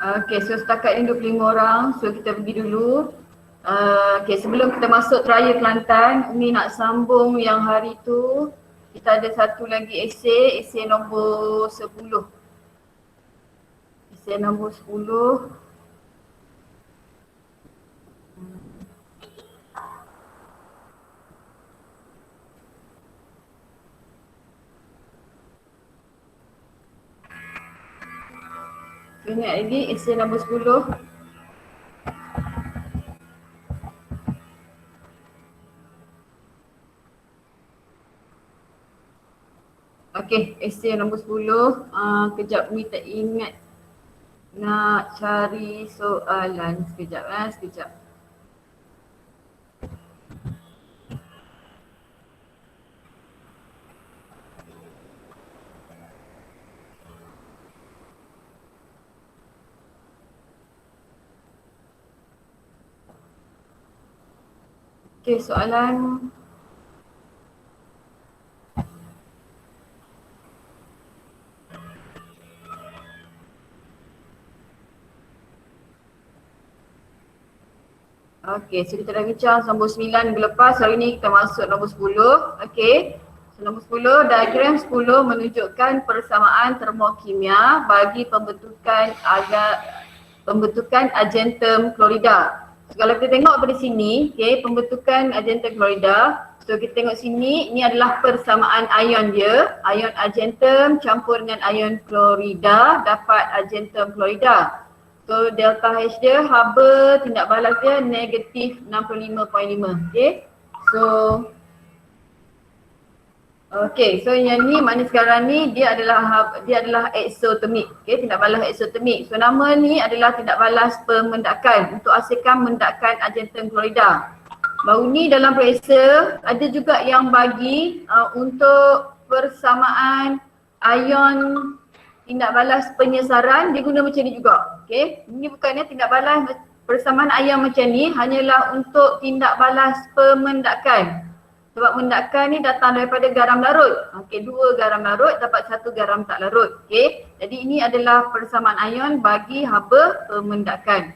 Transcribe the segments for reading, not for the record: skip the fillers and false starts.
Okay, so setakat ni 25 orang. So kita pergi dulu. Okay, sebelum kita masuk trial Kelantan, Umi nak sambung yang hari tu. Kita ada satu lagi esei nombor 10. Esei nombor 10. Ingat lagi esei nombor 10. Okey, esei nombor 10. Kejap Umi tak ingat nak cari soalan. Sekejap. Okey, soalan. Okey, so kita dah bincang nombor 9 minggu lepas. Hari ni kita masuk nombor 10. Okey. So nombor 10, diagram 10 menunjukkan persamaan termokimia bagi pembentukan argentum klorida. So kalau kita tengok dari sini, okey, pembentukan argentum klorida. So kita tengok sini, ini adalah persamaan ion dia. Ion argentum campur dengan ion klorida dapat argentum klorida. So delta H dia, haba tindak balas dia negatif 65.5. Okay, so yang ni mana sekarang ni dia adalah eksotermik. Okay, tindak balas eksotermik. So nama ni adalah tindak balas pemendakan untuk hasilkan mendakan argentum klorida. Baru ni dalam periksa ada juga yang bagi untuk persamaan ion tindak balas penyesaran, dia guna macam ni juga. Okay, ini bukannya tindak balas persamaan ion macam ni, hanyalah untuk tindak balas pemendakan. Sebab mendakan ni datang daripada garam larut. Okay, 2 garam larut dapat 1 garam tak larut. Okay, jadi ini adalah persamaan ion bagi haba pemendakan.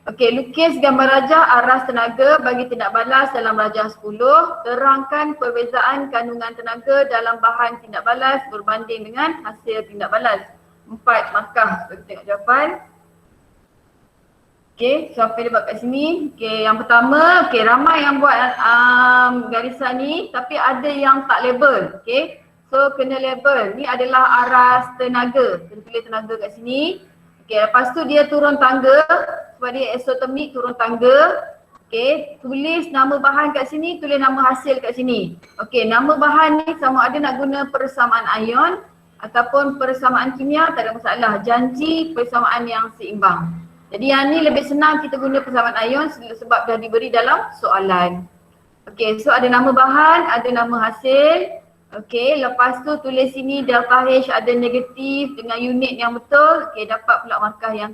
Okey, lukis gambar rajah aras tenaga bagi tindak balas dalam rajah 10. Terangkan perbezaan kandungan tenaga dalam bahan tindak balas berbanding dengan hasil tindak balas. 4 markah. So kita tengok jawapan. Okey, so apa dia buat kat sini? Okey, yang pertama, okey, ramai yang buat garisan ni tapi ada yang tak label. Okey, so kena label. Ni adalah aras tenaga. Kena tulis tenaga kat sini. Okey, lepas tu dia turun tangga sebab dia eksotermik, turun tangga. Okey, tulis nama bahan kat sini, tulis nama hasil kat sini. Okey, nama bahan ni sama ada nak guna persamaan ion ataupun persamaan kimia, tak ada masalah. Janji persamaan yang seimbang. Jadi yang ni lebih senang kita guna persamaan ion sebab dah diberi dalam soalan. Okey, so ada nama bahan, ada nama hasil. Okey, lepas tu tulis sini delta H ada negatif dengan unit yang betul. Okey, dapat pula markah yang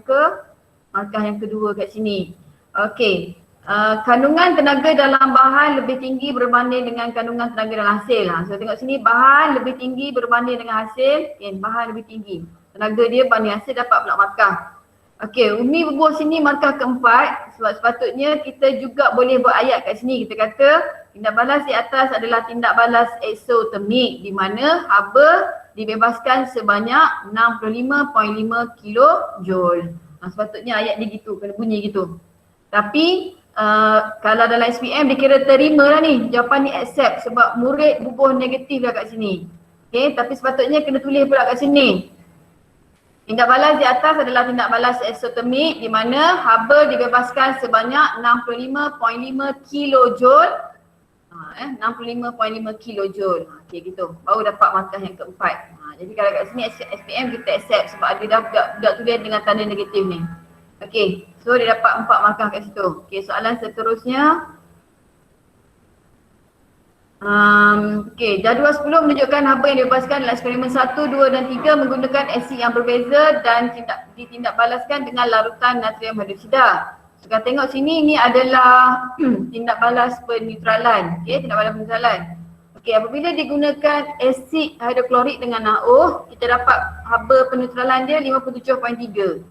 kedua kat sini. Okey, kandungan tenaga dalam bahan lebih tinggi berbanding dengan kandungan tenaga dalam hasil. So tengok sini bahan lebih tinggi berbanding dengan hasil. Okay, bahan lebih tinggi. Tenaga dia banding hasil dapat pula markah. Okey, Umi bubuh sini markah keempat sebab sepatutnya kita juga boleh buat ayat kat sini. Kita kata tindak balas di atas adalah tindak balas eksotermik di mana haba dibebaskan sebanyak 65.5 kilojoule. Sepatutnya ayat dia gitu, kena bunyi gitu. Tapi kalau dalam SPM dia kira terima lah ni, jawapan ni accept sebab murid bubuh negatif dah kat sini. Okay, tapi sepatutnya kena tulis pula kat sini. Tindak balas di atas adalah tindak balas eksotermik di mana haba dibebaskan sebanyak 65.5 kilojoule. 65.5 kilojoule. Okey gitu. Baru dapat markah yang keempat. Jadi kalau kat sini SPM kita accept sebab dia dah tulis dengan tanda negatif ni. Okey. So dia dapat 4 markah kat situ. Okey, soalan seterusnya. Okey, jadual 10 menunjukkan haba yang dibebaskan dalam eksperimen 1, 2 dan 3 menggunakan asid yang berbeza dan ditindak balaskan dengan larutan natrium hidroksida. So kalau tengok sini, ini adalah tindak balas peneutralan. Okey, tindak balas peneutralan. Okey, apabila digunakan asid hidroklorik dengan NaO, kita dapat haba peneutralan dia 57.3.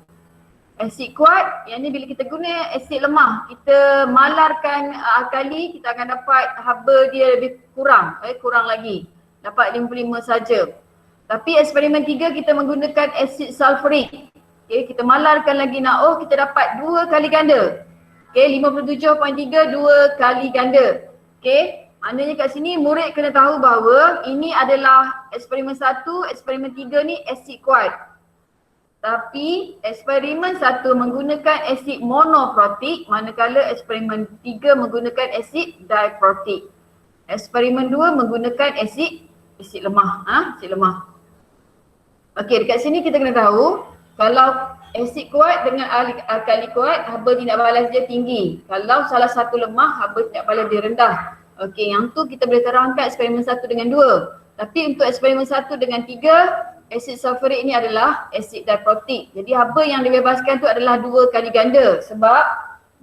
Asid kuat, yang ni bila kita guna asid lemah, kita malarkan alkali, kita akan dapat haba dia lebih kurang, kurang lagi. Dapat 55 saja. Tapi eksperimen 3 kita menggunakan asid sulfurik. Okay, kita malarkan lagi NaOH, kita dapat 2 kali ganda. Okay, 57.3 2 kali ganda. Okay, maknanya kat sini murid kena tahu bahawa ini adalah eksperimen 1, eksperimen 3 ni asid kuat. Tapi eksperimen 1 menggunakan asid monoprotik, manakala eksperimen 3 menggunakan asid diprotik. Eksperimen 2 menggunakan asid lemah, asid lemah. Okey, dekat sini kita kena tahu kalau asid kuat dengan alkali kuat, haba tindak balas dia tinggi. Kalau salah satu lemah, haba tindak balas dia rendah. Okey, yang tu kita boleh terangkan eksperimen 1 dengan 2. Tapi untuk eksperimen 1 dengan 3, asid sulfurik ni adalah asid diprotik. Jadi haba yang dibebaskan tu adalah 2 kali ganda sebab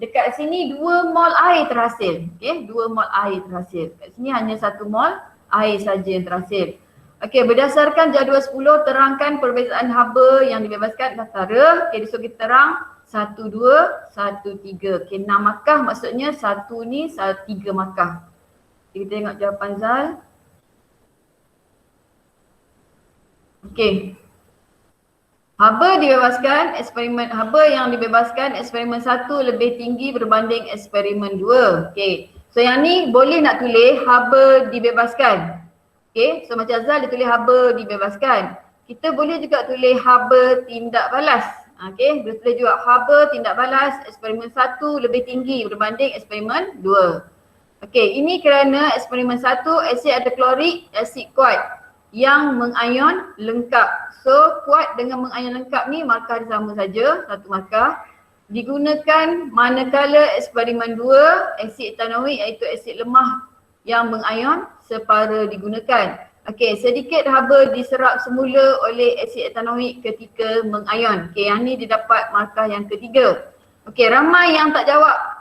dekat sini 2 mol air terhasil. Okey, 2 mol air terhasil. Kat sini hanya 1 mol air saja yang terhasil. Okey, berdasarkan jadual 10 terangkan perbezaan haba yang dibebaskan antara, okey, so kita terang 1, 2, 1, 3. Okey, 6 markah maksudnya 1 ni 3 markah. Kita tengok jawapan Zal. Okey. Haba yang dibebaskan eksperimen 1 lebih tinggi berbanding eksperimen 2. Okey. So yang ni boleh nak tulis haba dibebaskan. Okey. So macam Zal dia tulis haba dibebaskan. Kita boleh juga tulis haba tindak balas. Okey. Boleh tulis juga haba tindak balas eksperimen 1 lebih tinggi berbanding eksperimen 2. Okey. Ini kerana eksperimen 1 asid ada klorik, asid kuat yang mengayon lengkap. So kuat dengan mengayon lengkap ni markah dia sama saja, 1 markah. Digunakan manakala eksperimen 2 asid etanoik iaitu asid lemah yang mengayon separa digunakan. Okey, sedikit haba diserap semula oleh asid etanoik ketika mengayon. Okey, yang ni dia dapat markah yang ketiga. Okey, ramai yang tak jawab.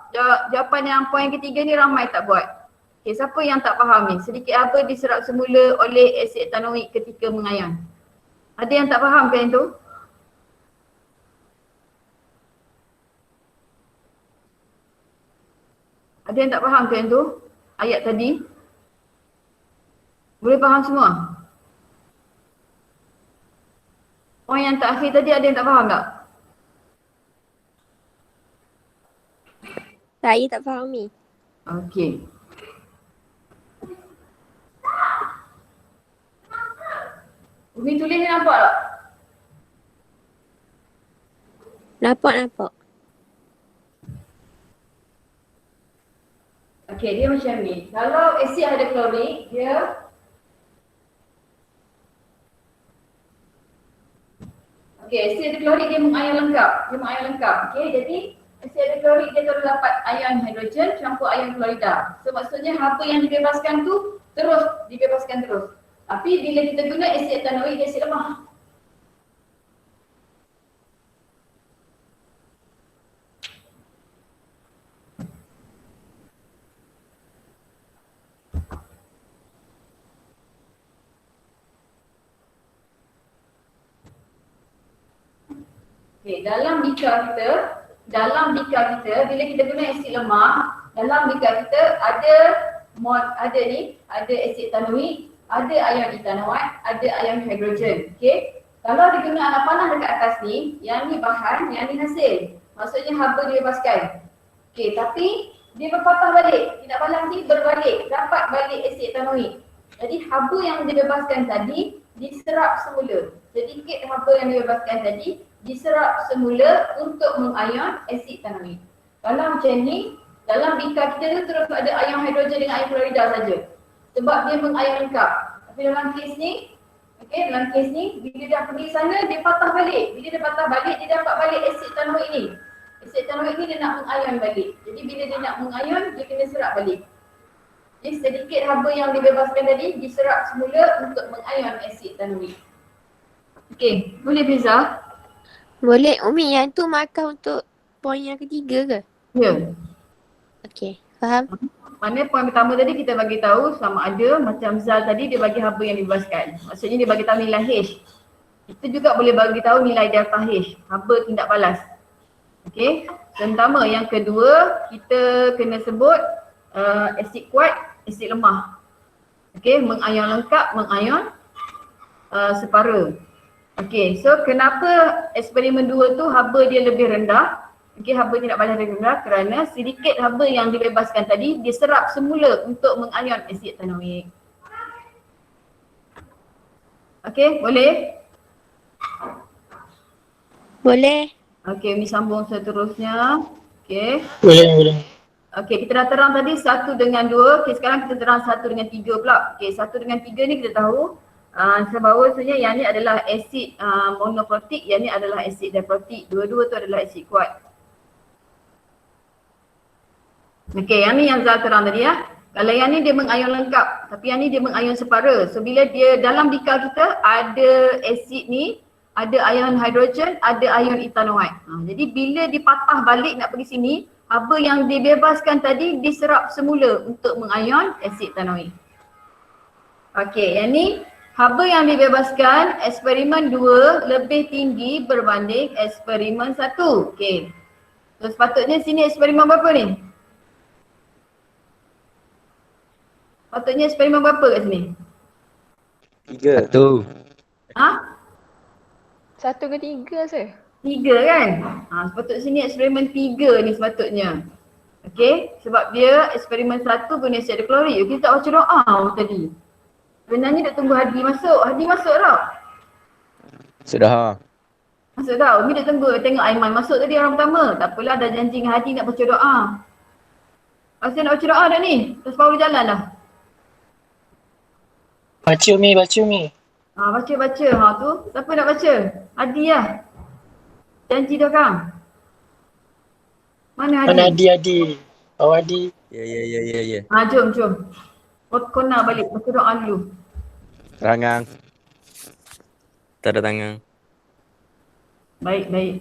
Jawapan yang poin ketiga ni ramai tak buat. Okay, siapa yang tak faham ni? Sedikit haba diserap semula oleh asid etanoik ketika mengayon. Ada yang tak faham ke yang tu? Ada yang tak faham ke yang tu? Ayat tadi? Boleh faham semua? Poin yang terakhir tadi ada yang tak faham tak? Saya tak fahami. Okey. Umi tulis ni nampak tak? Nampak. Okey, dia macam ni. Kalau asid ada klorik, dia okey, asid ada klorik dia mengayon lengkap. Okey, jadi asid ada klorik dia terus dapat ion hidrogen campur ion klorida. So maksudnya haba yang dibebaskan tu terus dibebaskan terus. Tapi bila kita guna asid etanoik dia asid lemah. Okey, dalam bika kita bila kita guna asid lemah, dalam bika kita ada asid etanoik, ada ion etanoat, ada ion hidrogen. Okey. Kalau diguna anak panah dekat atas ni, yang ni bahan, yang ni hasil. Maksudnya haba dibebaskan. Okey, tapi dia berpatah balik. Tindak balas ni berbalik, dapat balik asid etanoik. Jadi haba yang dibebaskan tadi diserap semula. Sedikit haba yang dibebaskan tadi diserap semula untuk mengayon asid etanoik. Kalau macam ni, dalam bika kita tu terus ada ion hidrogen dengan ion klorida saja. Sebab dia mengayon lengkap. Tapi dalam kes ni, bila dia pergi sana, dia patah balik. Bila dia patah balik, dia dapat balik asid etanoik ni. Asid etanoik ni dia nak mengayon balik. Jadi bila dia nak mengayon, dia kena serap balik. Jadi sedikit haba yang dibebaskan tadi, diserap semula untuk mengayon asid etanoik. Okey, boleh Fiza? Boleh. Umi, yang tu markah untuk poin yang ketiga ke? Ya. Okey, faham? Mana poin pertama tadi kita bagi tahu sama ada macam Zal tadi dia bagi haba yang dibebaskan. Maksudnya dia bagi tahu nilai H. Kita juga boleh bagi tahu nilai delta H, haba tindak balas. Okey. Pertama, yang kedua kita kena sebut asid kuat, asid lemah. Okey, mengayon lengkap, mengayon separa. Okey, so kenapa eksperimen 2 tu haba dia lebih rendah? Okey, haba tidak balas lebih rendah kerana sedikit haba yang dibebaskan tadi diserap semula untuk mengayon asid etanoik. Okey, boleh? Boleh. Okey, Umi sambung seterusnya. Okey. Boleh. Okey, kita dah terang tadi 1 dengan 2. Okey, sekarang kita terang 1 dengan 3 pula. Okey, 1 dengan 3 ni kita tahu sebahawasanya yang ni adalah asid monoprotik, yang ni adalah asid diprotik. Dua-dua tu adalah asid kuat. Okey, yang ni yang Zal terang tadi ya. Kalau yang ni dia mengayon lengkap, tapi yang ni dia mengayon separa. So bila dia dalam bikar kita ada asid ni, ada ion hidrogen, ada ion etanoid. Jadi bila dipatah balik nak pergi sini, haba yang dibebaskan tadi diserap semula untuk mengayon asid etanoid. Okey, yang ni haba yang dibebaskan eksperimen 2 lebih tinggi berbanding eksperimen 1. Okey. So sepatutnya sini eksperimen berapa ni? Patutnya eksperimen berapa kat sini? 3. 1. Ha? 1 ke 3 saya? 3 kan? Sepatutnya sini eksperimen 3 ni sepatutnya. Okey, sebab dia eksperimen 1 guna asid klorik. Kita tak baca doa tadi. Sebenarnya nak tunggu Hadi masuk. Hadi masuk tak? Sudah. Masuk tak? Umi dah tunggu. Tengok Aiman masuk tadi orang pertama. Tak apalah, dah janji dengan Hadi nak baca doa. Masih nak baca doa dah ni? Terus baru jalan dah. Baca Umi. Baca. Tu. Siapa nak baca? Hadi lah. Janji dah Kang. Mana Hadi? Mana Adi? Oh Adi. Ya. Jom. Kona balik. Baca doa dulu. Rangang. Tanda tangan. Baik.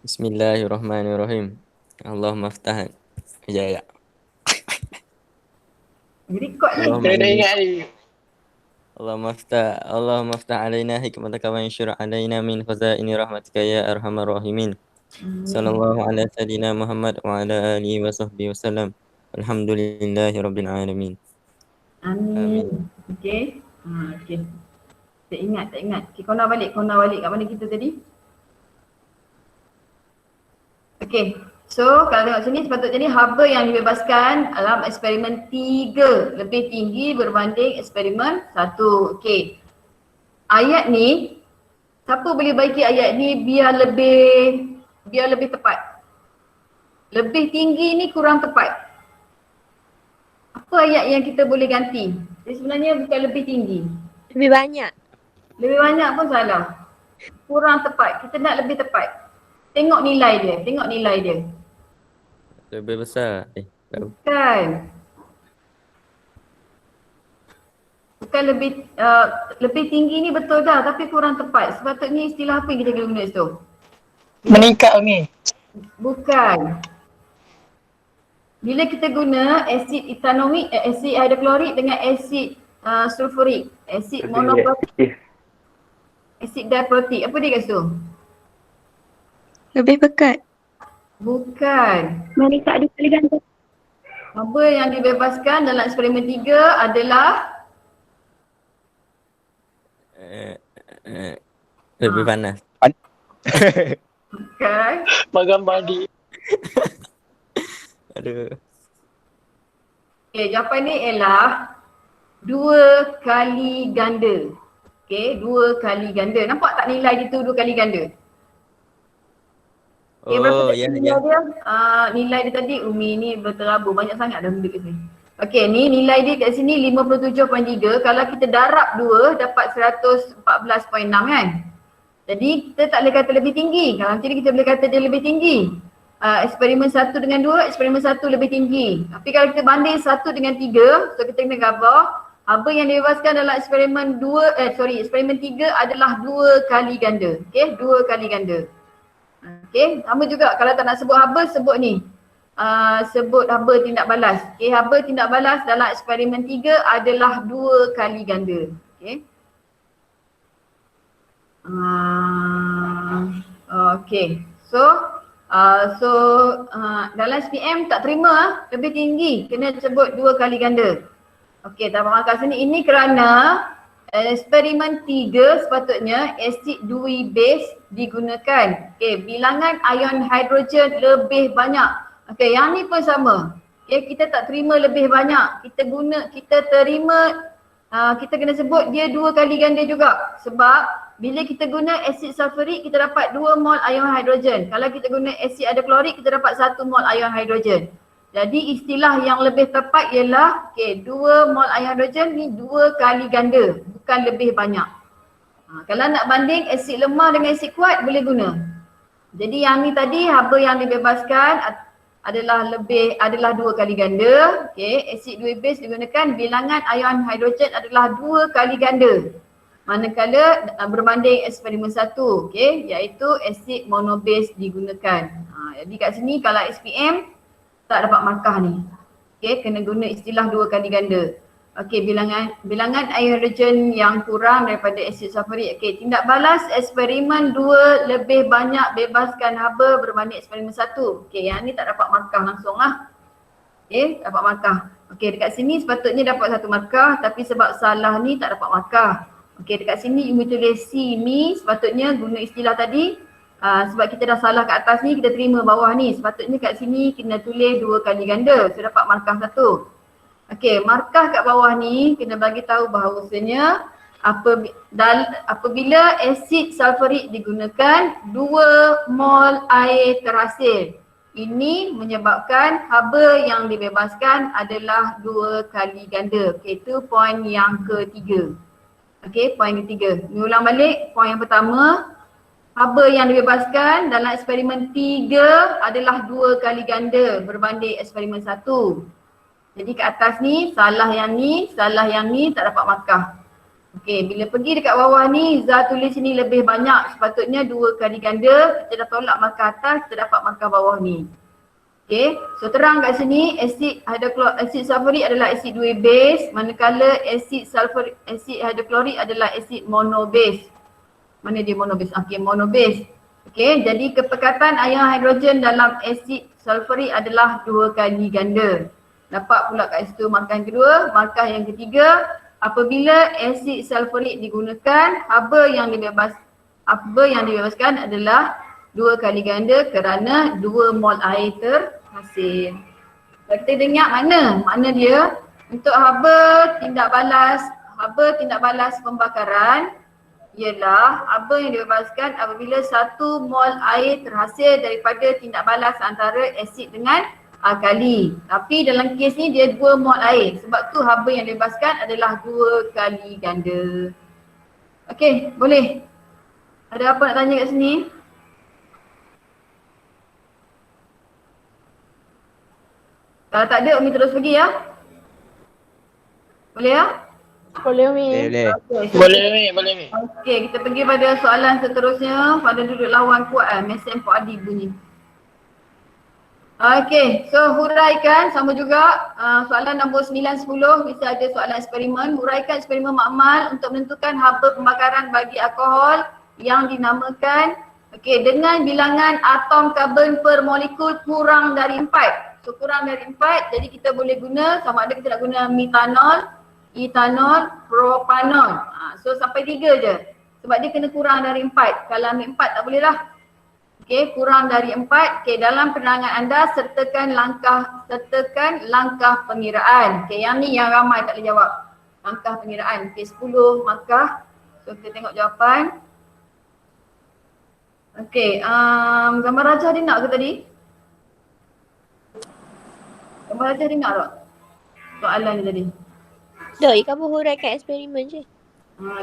Bismillahirrahmanirrahim. Allahumma aftah. Ya. Record ni. Allahumma Kena ingat ni. Allahumma aftah alaina hikmataka wa anshur alaina min khazaini rahmatika ya arhamar rahimin. Sallallahu ala sayyidina Muhammad wa ala alihi wa sahbihi wasallam. Alhamdulillahi rabbil alamin. Amin. Okey. Okey. Tak ingat. Okey, kau nak balik kat mana kita tadi? Okey. So, kalau tengok sini sepatutnya ni haba yang dibebaskan dalam eksperimen 3 lebih tinggi berbanding eksperimen 1. Okey. Ayat ni, siapa boleh baiki ayat ni biar lebih tepat? Lebih tinggi ni kurang tepat. Apa ayat yang kita boleh ganti? Jadi sebenarnya bukan lebih tinggi. Lebih banyak. Lebih banyak pun salah. Kurang tepat. Kita nak lebih tepat. Tengok nilai dia. Lebih besar. Bukan lebih tinggi ni betul dah tapi kurang tepat. Sepatutnya istilah apa yang kita guna situ? Meningkat Umi. Bukan. Bila kita guna asid etanoik, asid hidroklorik dengan asid sulfurik, asid monoprotik, asid diprotik, apa dia kat situ? Lebih pekat. Bukan. Meningkat 2 kali ganda. Haba yang dibebaskan dalam eksperimen 3 adalah Lebih panas. bukan. Gambar Adi. Aduh. Okey, jawapan ni ialah 2 kali ganda. Okey, 2 kali ganda. Nampak tak nilai dia tu 2 kali ganda? Okay, berapa tadi nilai dia? Nilai dia tadi Umi ni berterabur, banyak sangat dah benda kat sini. Okey, ni nilai dia kat sini 57.3. Kalau kita darab 2 dapat 114.6 kan? Jadi kita tak boleh kata lebih tinggi. Kalau macam ni kita boleh kata dia lebih tinggi. Eksperimen 1 dengan 2, eksperimen 1 lebih tinggi. Tapi kalau kita banding 1 dengan 3, so kita kena gambar haba yang dibebaskan dalam eksperimen 3 adalah 2 kali ganda. Okey, 2 kali ganda. Okey, sama juga kalau tak nak sebut haba, sebut ni. Sebut haba tindak balas. Okey, haba tindak balas dalam eksperimen 3 adalah 2 kali ganda. Okey. Okey. Dalam SPM tak terima lebih tinggi, kena sebut 2 kali ganda. Okey, tak dapat markah sini. Ini kerana eksperimen 3 sepatutnya asid dui base digunakan. Okey, bilangan ion hidrogen lebih banyak. Okey, yang ni pun sama. Okey, kita tak terima lebih banyak. Kita kena sebut dia 2 kali ganda juga. Sebab bila kita guna asid sulfurik kita dapat 2 mol ion hidrogen. Kalau kita guna asid hidroklorik kita dapat 1 mol ion hidrogen. Jadi istilah yang lebih tepat ialah 2 mol ion hidrogen ni 2 kali ganda, bukan lebih banyak. Kalau nak banding asid lemah dengan asid kuat boleh guna. Jadi yang ni tadi haba yang dibebaskan adalah 2 kali ganda. Okey, asid dui base digunakan, bilangan ion hidrogen adalah 2 kali ganda. Manakala berbanding eksperimen 1, okey, iaitu asid monobase digunakan. Jadi kat sini kalau SPM tak dapat markah ni. Okey, kena guna istilah 2 kali ganda. Okey, bilangan ion hidrogen yang kurang daripada asid sulfurik. Okey, tindak balas eksperimen 2 lebih banyak bebaskan haba berbanding eksperimen 1. Okey, yang ni tak dapat markah langsung lah. Okey, dapat markah. Okey, dekat sini sepatutnya dapat 1 markah tapi sebab salah ni tak dapat markah. Okey, dekat sini Umi tulis C ni sepatutnya guna istilah tadi. Sebab kita dah salah kat atas ni, kita terima bawah ni. Sepatutnya kat sini kena tulis 2 kali ganda. So dapat markah 1. Okey, markah kat bawah ni kena bagi tahu bahawasanya apabila asid sulfurik digunakan 2 mol air terhasil. Ini menyebabkan haba yang dibebaskan adalah 2 kali ganda. Okey, itu poin yang ketiga. Okey, poin ketiga. Ni ulang balik, poin yang pertama, haba yang dibebaskan dalam eksperimen 3 adalah 2 kali ganda berbanding eksperimen 1. Jadi kat atas ni, salah yang ni tak dapat markah. Okey, bila pergi dekat bawah ni, Zah tulis ni lebih banyak, sepatutnya 2 kali ganda. Kita dah tolak markah atas, kita dapat markah bawah ni. Okey, so terang kat sini asid sulfurik adalah asid dui base, manakala asid hidroklorik adalah asid monobase. Mana dia monobase? Okey, monobase. Okey, jadi kepekatan ion hidrogen dalam asid sulfurik adalah 2 kali ganda. Dapat pula kat situ markah yang kedua. Markah yang ketiga, apabila asid sulfurik digunakan, haba yang dibebaskan adalah 2 kali ganda kerana 2 mol air terhasil. So, kita dengar mana dia untuk haba tindak balas pembakaran ialah haba yang dibebaskan apabila 1 mol air terhasil daripada tindak balas antara asid dengan alkali. Tapi dalam kes ni dia 2 mol air. Sebab tu haba yang dibebaskan adalah 2 kali ganda. Okey, boleh. Ada apa nak tanya kat sini? Kalau tak ada, Umi terus pergi ya. Boleh ya? Boleh Umi. Boleh. Okay, Boleh ni. Okey, kita pergi pada soalan seterusnya. Pada duduk lawan kuat mesin Fuadi bunyi. Okey, so huraikan sama juga soalan nombor 9, 10 bisa ada soalan eksperimen. Huraikan eksperimen makmal untuk menentukan haba pembakaran bagi alkohol yang dinamakan dengan bilangan atom karbon per molekul kurang dari 4. So kurang dari 4, jadi kita boleh guna sama ada kita nak guna metanol, etanol, propanol. So sampai 3 je. Sebab dia kena kurang dari 4. Kalau ambil 4 tak boleh lah. Okey, kurang dari 4. Okey, dalam penerangan anda sertakan langkah pengiraan. Okey, yang ni yang ramai tak boleh jawab. Langkah pengiraan. Okey, 10 markah. So kita tengok jawapan. Okey, gambar rajah dia nak ke tadi? Gambar rajah dia nak tak? Soalan dia tadi. Doi, kamu huraikan eksperimen je.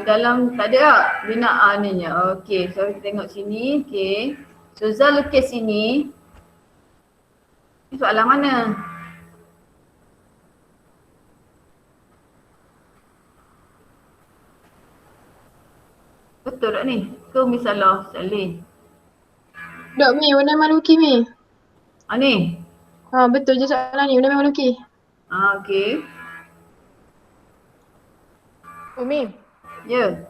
Dalam tak ada tak? Dia nak aninya. Okey, so kita tengok sini. Okey. So Zal lukis sini. Ini soalan mana? Betul tak ni? Ke misalah salin? Dok Mi, warna maluki Mi. Ni? Betul je soalan ni, warna maluki. Okey. Umi, Ya.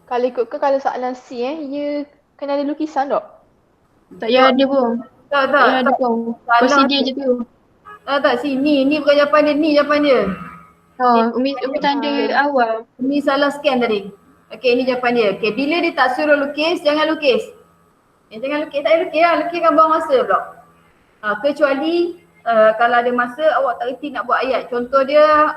kalau ikut ke kalau soalan C ia kena ada lukisan tak? Tak payah ada pun. Tak, Tak payah ada tak. pun. Salah Prosedur tu. je tu. Tak, sini. Ni bukan jawapan dia, ni jawapan dia. Umi tanda awal. Ni salah scan tadi. Okey, ni jawapan dia. Okey, bila dia tak suruh lukis, jangan lukis. Jangan lukis, tak payah lukis lah. Lukis kan buang masa pula. Kecuali kalau ada masa awak tak reti nak buat ayat. Contoh dia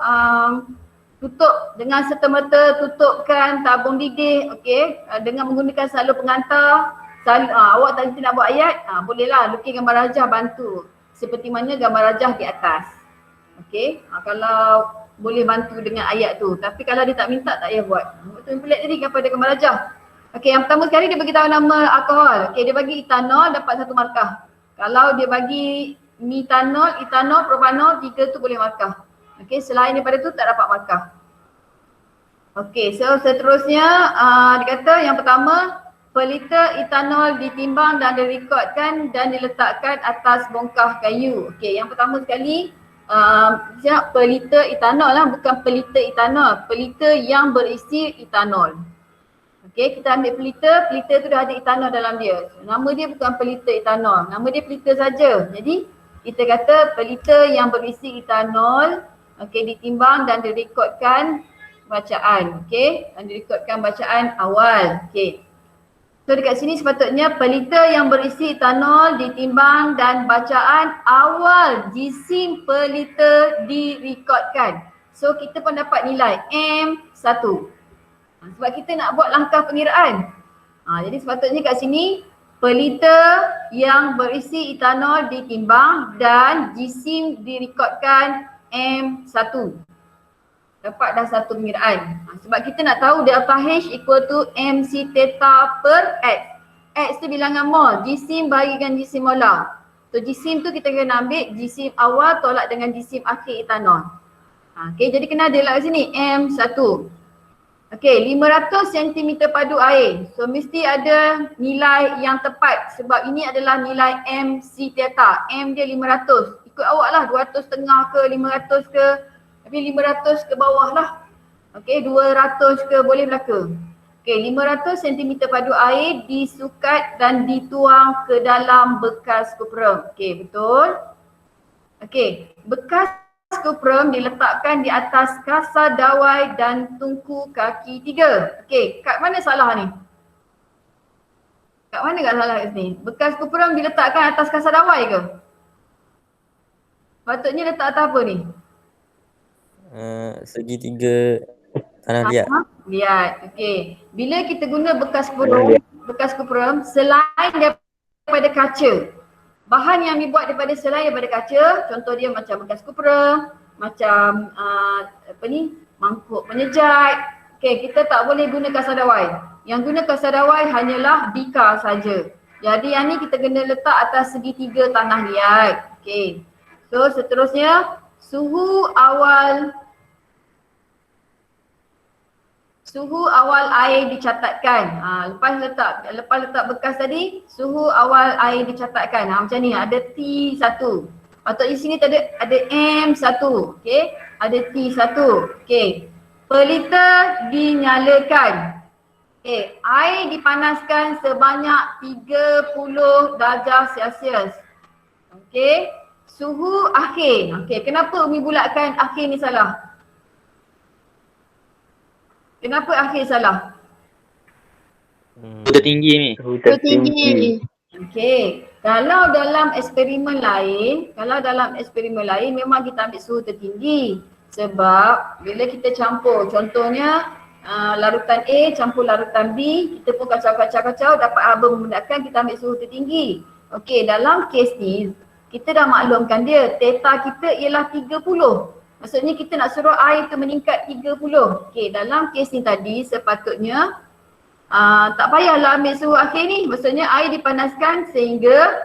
tutup dengan serta-merta, tutupkan tabung didih, okey. Dengan menggunakan salur pengantar. Awak tak reti nak buat ayat, bolehlah lukis gambar rajah bantu. Seperti mana gambar rajah di atas. Okey, kalau boleh bantu dengan ayat tu. Tapi kalau dia tak minta, tak payah buat. Betul pelik tadi kepada gambar rajah. Okey, yang pertama sekali dia bagi tahu nama alkohol. Okey, dia bagi etanol dapat 1 markah. Kalau dia bagi etanol, propanol, 3 tu boleh markah. Okey, selain daripada tu tak dapat markah. Okey, so seterusnya dia kata yang pertama, per liter etanol ditimbang dan direkodkan dan diletakkan atas bongkah kayu. Okey, yang pertama sekali per liter etanol lah, bukan per liter etanol. Per liter yang berisi etanol. Okey, kita ambil per liter tu dah ada etanol dalam dia. Nama dia bukan per liter etanol, nama dia per liter saja. Jadi kita kata per liter yang berisi etanol, okey, ditimbang dan direkodkan bacaan. Okey, dan direkodkan bacaan awal. Okey. So dekat sini sepatutnya per liter yang berisi etanol ditimbang dan bacaan awal jisim per liter direkodkan. So kita pun dapat nilai M1. Sebab kita nak buat langkah pengiraan. Jadi sepatutnya kat sini per liter yang berisi etanol ditimbang dan jisim direkodkan M1. Dapat dah satu pengiraan. Sebab kita nak tahu delta H equal to MC theta per X. X tu bilangan mol, jisim bahagikan jisim molar. So jisim tu kita kena ambil jisim awal tolak dengan jisim akhir etanol. Okay, jadi kena ada lah kat sini M1. Okay, 500 cm padu air. So mesti ada nilai yang tepat sebab ini adalah nilai MC theta. M dia 500. Ikut awak lah 200 setengah ke 500 ke. Tapi 500 ke bawah lah. Okey, 200 ke boleh belaka. Okey, 500 cm padu air disukat dan dituang ke dalam bekas kuprem. Okey, betul. Okey, bekas kuprem diletakkan di atas kasar dawai dan tungku kaki 3. Okey, kat mana salah ni? Kat mana kat salah kat sini? Bekas kuprem diletakkan atas kasar dawai ke? Patutnya letak atas apa ni? Segitiga tanah liat. Liat. Okey. Bila kita guna bekas kuprem selain daripada kaca. Bahan yang dibuat daripada selain daripada kaca, contoh dia macam bekas kuprem, macam mangkuk penyejat. Okey, kita tak boleh guna kasar dawai. Yang guna kasar dawai hanyalah bika saja. Jadi yang ni kita kena letak atas segitiga tanah liat. Okey. So seterusnya suhu awal air dicatatkan. Lepas letak bekas tadi, suhu awal air dicatatkan. Macam ni, ada T1. Patut di sini ada M1. Okey, ada T1. Okey. Per liter dinyalakan. Okey, air dipanaskan sebanyak 30 darjah Celsius. Okey. Suhu akhir. Okey, kenapa Umi bulatkan akhir ni salah? Kenapa akhir salah? Suhu tertinggi ni. Tertinggi. Okey. Kalau dalam eksperimen lain memang kita ambil suhu tertinggi. Sebab bila kita campur, contohnya larutan A campur larutan B, kita pun kacau-kacau dapat haba membedakan, kita ambil suhu tertinggi. Okey, dalam kes ni kita dah maklumkan dia, theta kita ialah 30. Maksudnya kita nak suruh air tu meningkat 30. Okey, dalam kes ni tadi sepatutnya tak payahlah ambil suhu akhir ni. Maksudnya air dipanaskan sehingga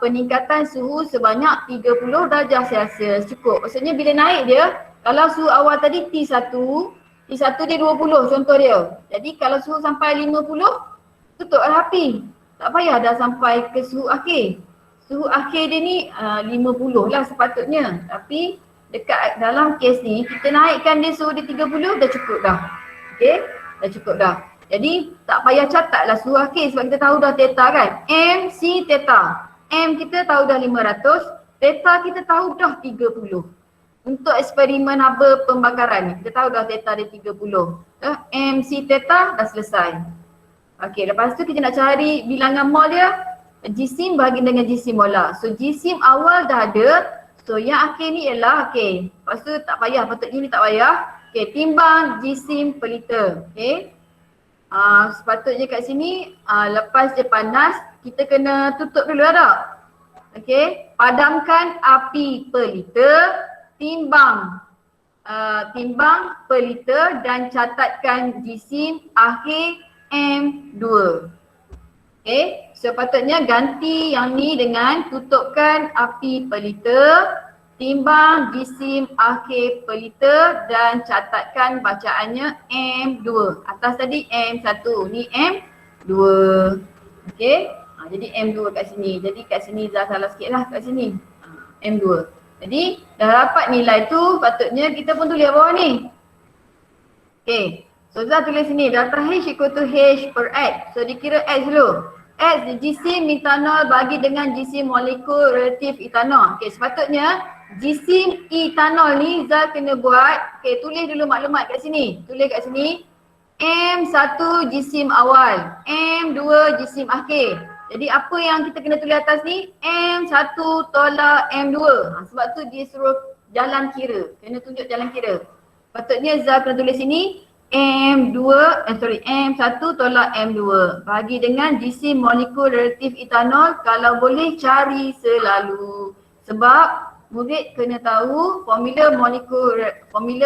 peningkatan suhu sebanyak 30 darjah Celsius cukup. Maksudnya bila naik dia, kalau suhu awal tadi T1 dia 20 contoh dia. Jadi kalau suhu sampai 50, tutuplah api. Tak payah dah sampai ke suhu akhir. Suhu akhir dia ni 50 lah sepatutnya. Tapi dekat dalam kes ni kita naikkan dia suhu dia 30 dah cukup dah. Okey, dah cukup dah. Jadi tak payah catatlah surah K sebab kita tahu dah theta kan. MC theta. M kita tahu dah 500, theta kita tahu dah 30. Untuk eksperimen haba pembakaran ni, kita tahu dah theta dia 30. MC theta dah selesai. Okey, lepas tu kita nak cari bilangan mol dia. Jisim bahagi dengan jisim molar. So jisim awal dah ada. So yang akhir ni ialah okey. Lepas tu tak payah, patutnya ni tak payah. Okey, timbang jisim per liter. Okey. Sepatutnya kat sini lepas dia panas kita kena tutup dulu tak? Okey, padamkan api per liter, timbang per liter dan catatkan jisim akhir M2. Okay, sepatutnya ganti yang ni dengan tutupkan api per liter, timbang jisim akhir per liter dan catatkan bacaannya M2. Atas tadi M1, ni M2. Okay, jadi M2 kat sini. Jadi kat sini Zah salah sikit lah kat sini. M2. Jadi dah dapat nilai tu, patutnya kita pun tulis bawah ni. Okay, so Zah tulis sini data H equal to H per X. So dikira X dulu. X jisim etanol bagi dengan jisim molekul relatif etanol. Okay, sepatutnya jisim etanol ni Zal kena buat, okay, tulis dulu maklumat kat sini. Tulis kat sini M1 jisim awal, M2 jisim akhir. Jadi apa yang kita kena tulis atas ni? M1 tolak M2. Sebab tu dia suruh jalan kira, kena tunjuk jalan kira. Patutnya Zal kena tulis sini M1 tolak M2 bagi dengan jisim molekul relatif etanol, kalau boleh cari selalu. Sebab murid kena tahu formula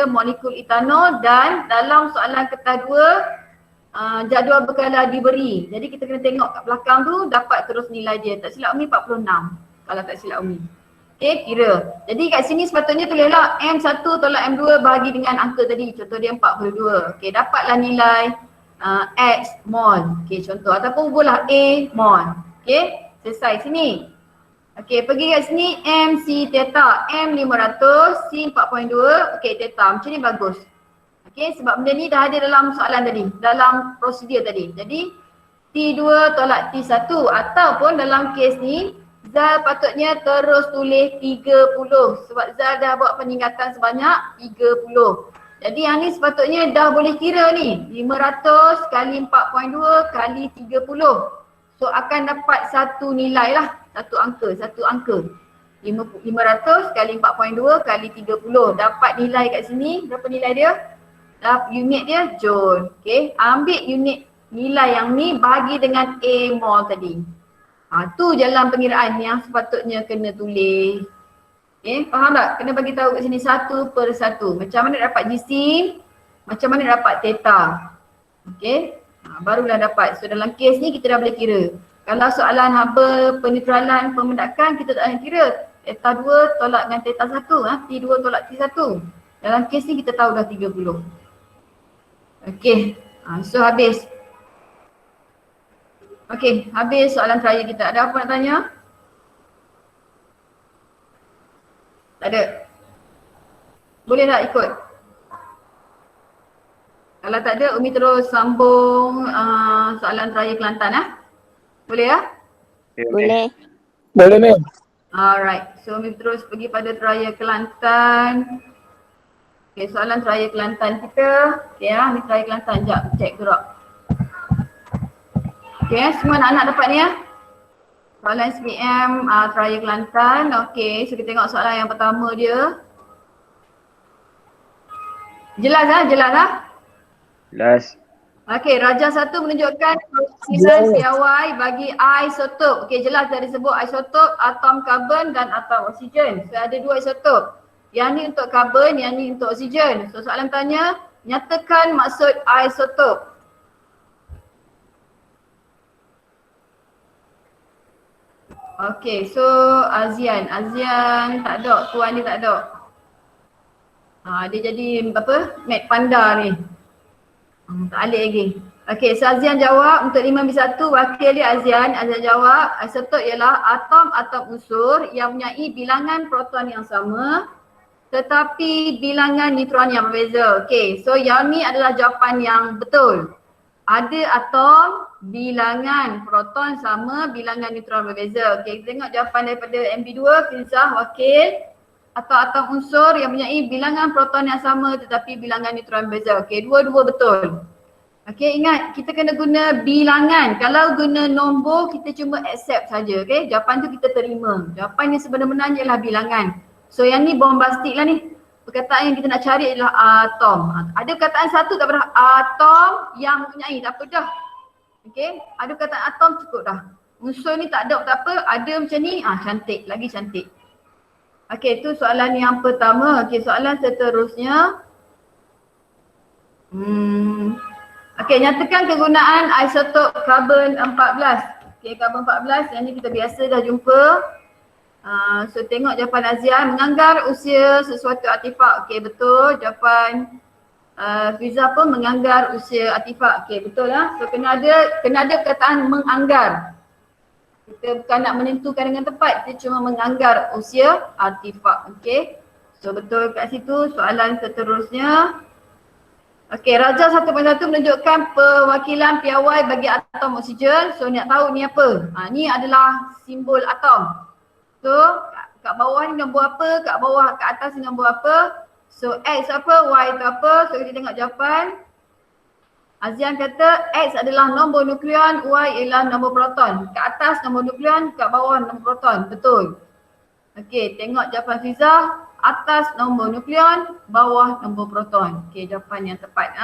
molekul etanol dan dalam soalan kertas 2 jadual berkala diberi. Jadi kita kena tengok kat belakang tu dapat terus nilai dia. Tak silap Umi 46 kalau tak silap Umi. Okay, kira. Jadi kat sini sepatutnya tulislah M1 tolak M2 bagi dengan angka tadi. Contoh dia 42. Okay, dapatlah nilai X mol. Okay, contoh. Ataupun ubahlah A mol. Okay, selesai sini. Okay, pergi kat sini MC theta. M 500, C 4.2. Okay, theta. Macam ni bagus. Okay, sebab benda ni dah ada dalam soalan tadi. Dalam prosedur tadi. Jadi T2 tolak T1 ataupun dalam kes ni Zal patutnya terus tulis 30 sebab Zal dah buat peningkatan sebanyak 30. Jadi yang ni sepatutnya dah boleh kira ni. 500 kali 4.2 kali 30. So akan dapat satu nilai lah, satu angka. 500 kali 4.2 kali 30. Dapat nilai kat sini, berapa nilai dia? Unit dia joule. Okay, ambil unit nilai yang ni bagi dengan A mol tadi. Tu jalan pengiraan yang sepatutnya kena tulis. Okay, faham tak? Kena bagi tahu kat sini satu per satu. Macam mana dapat jisim, macam mana dapat theta. Okay, barulah dapat. So dalam kes ni kita dah boleh kira. Kalau soalan haba penetralan pemendakan kita tak boleh kira. Theta 2 tolak dengan theta 1, T2 tolak T1. Dalam kes ni kita tahu dah 30. Okay, so habis. Okey, habis soalan trial kita. Ada apa nak tanya? Tak ada? Boleh tak ikut? Kalau tak ada, Umi terus sambung soalan trial Kelantan. Boleh ya? Boleh. Boleh ma'am. Alright, so Umi terus pergi pada trial Kelantan. Okey, soalan trial Kelantan kita. Okey ya, ni trial Kelantan. Sekejap, cek gerak. Okay, semua anak-anak dapat ni ya. Soalan SPM trial Kelantan. Okay, so kita tengok soalan yang pertama dia. Jelas lah, jelas lah. Jelas. Okay, Raja 1 menunjukkan kemungkinan PY bagi isotop. Okay, jelas dah disebut isotop atom karbon dan atom oksigen. So ada dua isotop. Yang ni untuk karbon, yang ni untuk oksigen. So soalan tanya, nyatakan maksud isotop. Okay, so Azian tak ada, tuan dia tak ada. Dia jadi apa? Mat panda ni. Tak alik lagi. Okay, so Azian jawab untuk 5B1 wakil dia Azian jawab isotop ialah atom-atom unsur yang mempunyai bilangan proton yang sama tetapi bilangan neutron yang berbeza. Okay, so yang ni adalah jawapan yang betul. ada atom, bilangan proton sama bilangan neutron berbeza. Okey, kita tengok jawapan daripada MB2, Filzah, Wakil. Atau atom unsur yang mempunyai bilangan proton yang sama tetapi bilangan neutron berbeza. Okey, dua-dua betul. Okey, ingat kita kena guna bilangan. Kalau guna nombor kita cuma accept saja. Okey, jawapan tu kita terima. Jawapan yang sebenar-benarnya ialah bilangan. So yang ni bombastik lah ni. Perkataan yang kita nak cari adalah atom. Ada perkataan satu tak berapa? Atom yang mempunyai, tak apa dah. Okey, ada perkataan atom cukup dah. Unsur ni tak ada, tak apa. Ada macam ni, cantik, lagi cantik. Okey, tu soalan yang pertama. Okey, soalan seterusnya. Okey, nyatakan kegunaan isotop karbon 14. Okey, karbon 14 yang ni kita biasa dah jumpa. So tengok jawapan Azian, menganggar usia sesuatu artifak. Okey, betul. Jawapan Fiza pun menganggar usia artifak. Okey, betul lah. So kena ada perkataan menganggar. Kita bukan nak menentukan dengan tepat, kita cuma menganggar usia artifak. Okey. So betul kat situ. Soalan seterusnya. Okey, Raja 1.1 menunjukkan perwakilan piawai bagi atom oksigen. So nak tahu ni apa? Ni adalah simbol atom. So kat bawah ni nombor apa, kat bawah kat atas ni nombor apa. So X apa, Y itu apa. So kita tengok jawapan. Azian kata X adalah nombor nukleon, Y ialah nombor proton. Kat atas nombor nukleon, kat bawah nombor proton. Betul. Okey, tengok jawapan Fiza. Atas nombor nukleon, bawah nombor proton. Okey, jawapan yang tepat.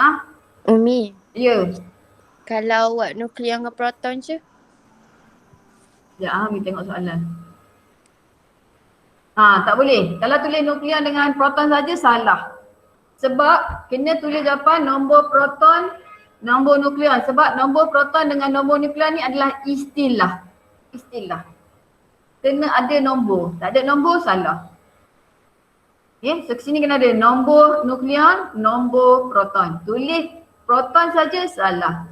Umi, Ya. kalau awak nukleon dengan proton je? Sekejap Ami tengok soalan. Tak boleh. Kalau tulis nukleon dengan proton saja salah. Sebab kena tulis jawapan nombor proton, nombor nukleon. Sebab nombor proton dengan nombor nukleon ni adalah istilah. Istilah. Kena ada nombor. Tak ada nombor salah. Okay, so kesini kena ada nombor nukleon, nombor proton. Tulis proton saja salah.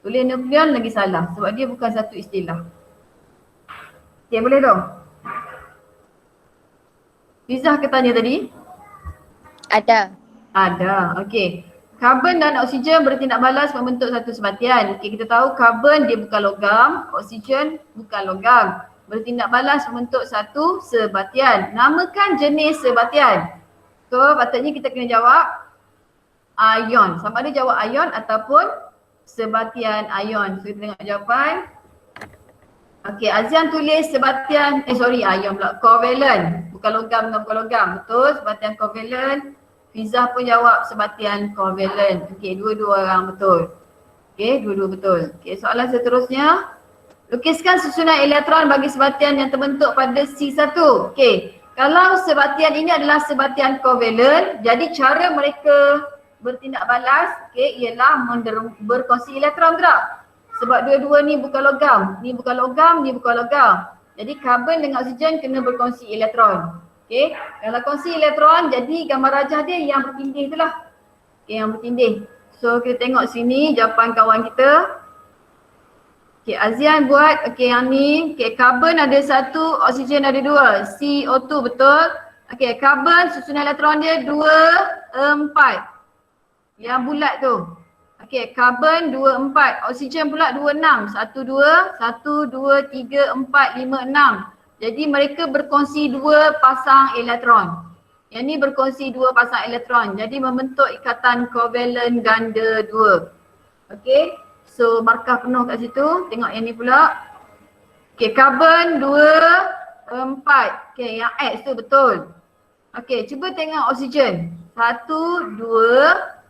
Tulis nukleon lagi salah sebab dia bukan satu istilah. Okay, boleh tu? Fizzah ke tanya tadi? Ada. Ada, okey. Karbon dan oksigen bertindak balas membentuk satu sebatian. Okey, kita tahu karbon dia bukan logam, oksigen bukan logam. Bertindak balas membentuk satu sebatian. Namakan jenis sebatian. So patutnya kita kena jawab ion. Sama ada jawab ion ataupun sebatian ion. So kita tengok jawapan. Okey, Azian tulis sebatian, ion pula, covalent. Bukan logam dengan bukan logam. Betul, sebatian covalent. Fizzah pun jawab sebatian covalent. Okey, dua-dua orang betul. Okey, dua-dua betul. Okey, soalan seterusnya. Lukiskan susunan elektron bagi sebatian yang terbentuk pada C1. Okey, kalau sebatian ini adalah sebatian covalent, jadi cara mereka bertindak balas ialah berkongsi elektron tak? Sebab dua-dua ni bukan logam. Ni bukan logam, ni bukan logam. Jadi karbon dengan oksigen kena berkongsi elektron. Okey, kalau kongsi elektron jadi gambar rajah dia yang bertindih tu lah. Okey, yang bertindih. So kita tengok sini jawapan kawan kita. Okey, Azian buat yang ni. Okey, karbon ada satu, oksigen ada dua. CO2 betul. Okey, karbon susunan elektron dia 2, 4. Yang bulat tu. Okey, karbon 2, 4. Oksigen pula 2, 6. 1, 2, 1, 2, 3, 4, 5, 6. Jadi mereka berkongsi 2 pasang elektron. Yang ni berkongsi 2 pasang elektron. Jadi membentuk ikatan covalent ganda 2. Okey. So markah penuh kat situ. Tengok yang ni pula. Okey, karbon 2, 4. Okey, yang X tu betul. Okey, cuba tengok oksigen. 1, 2.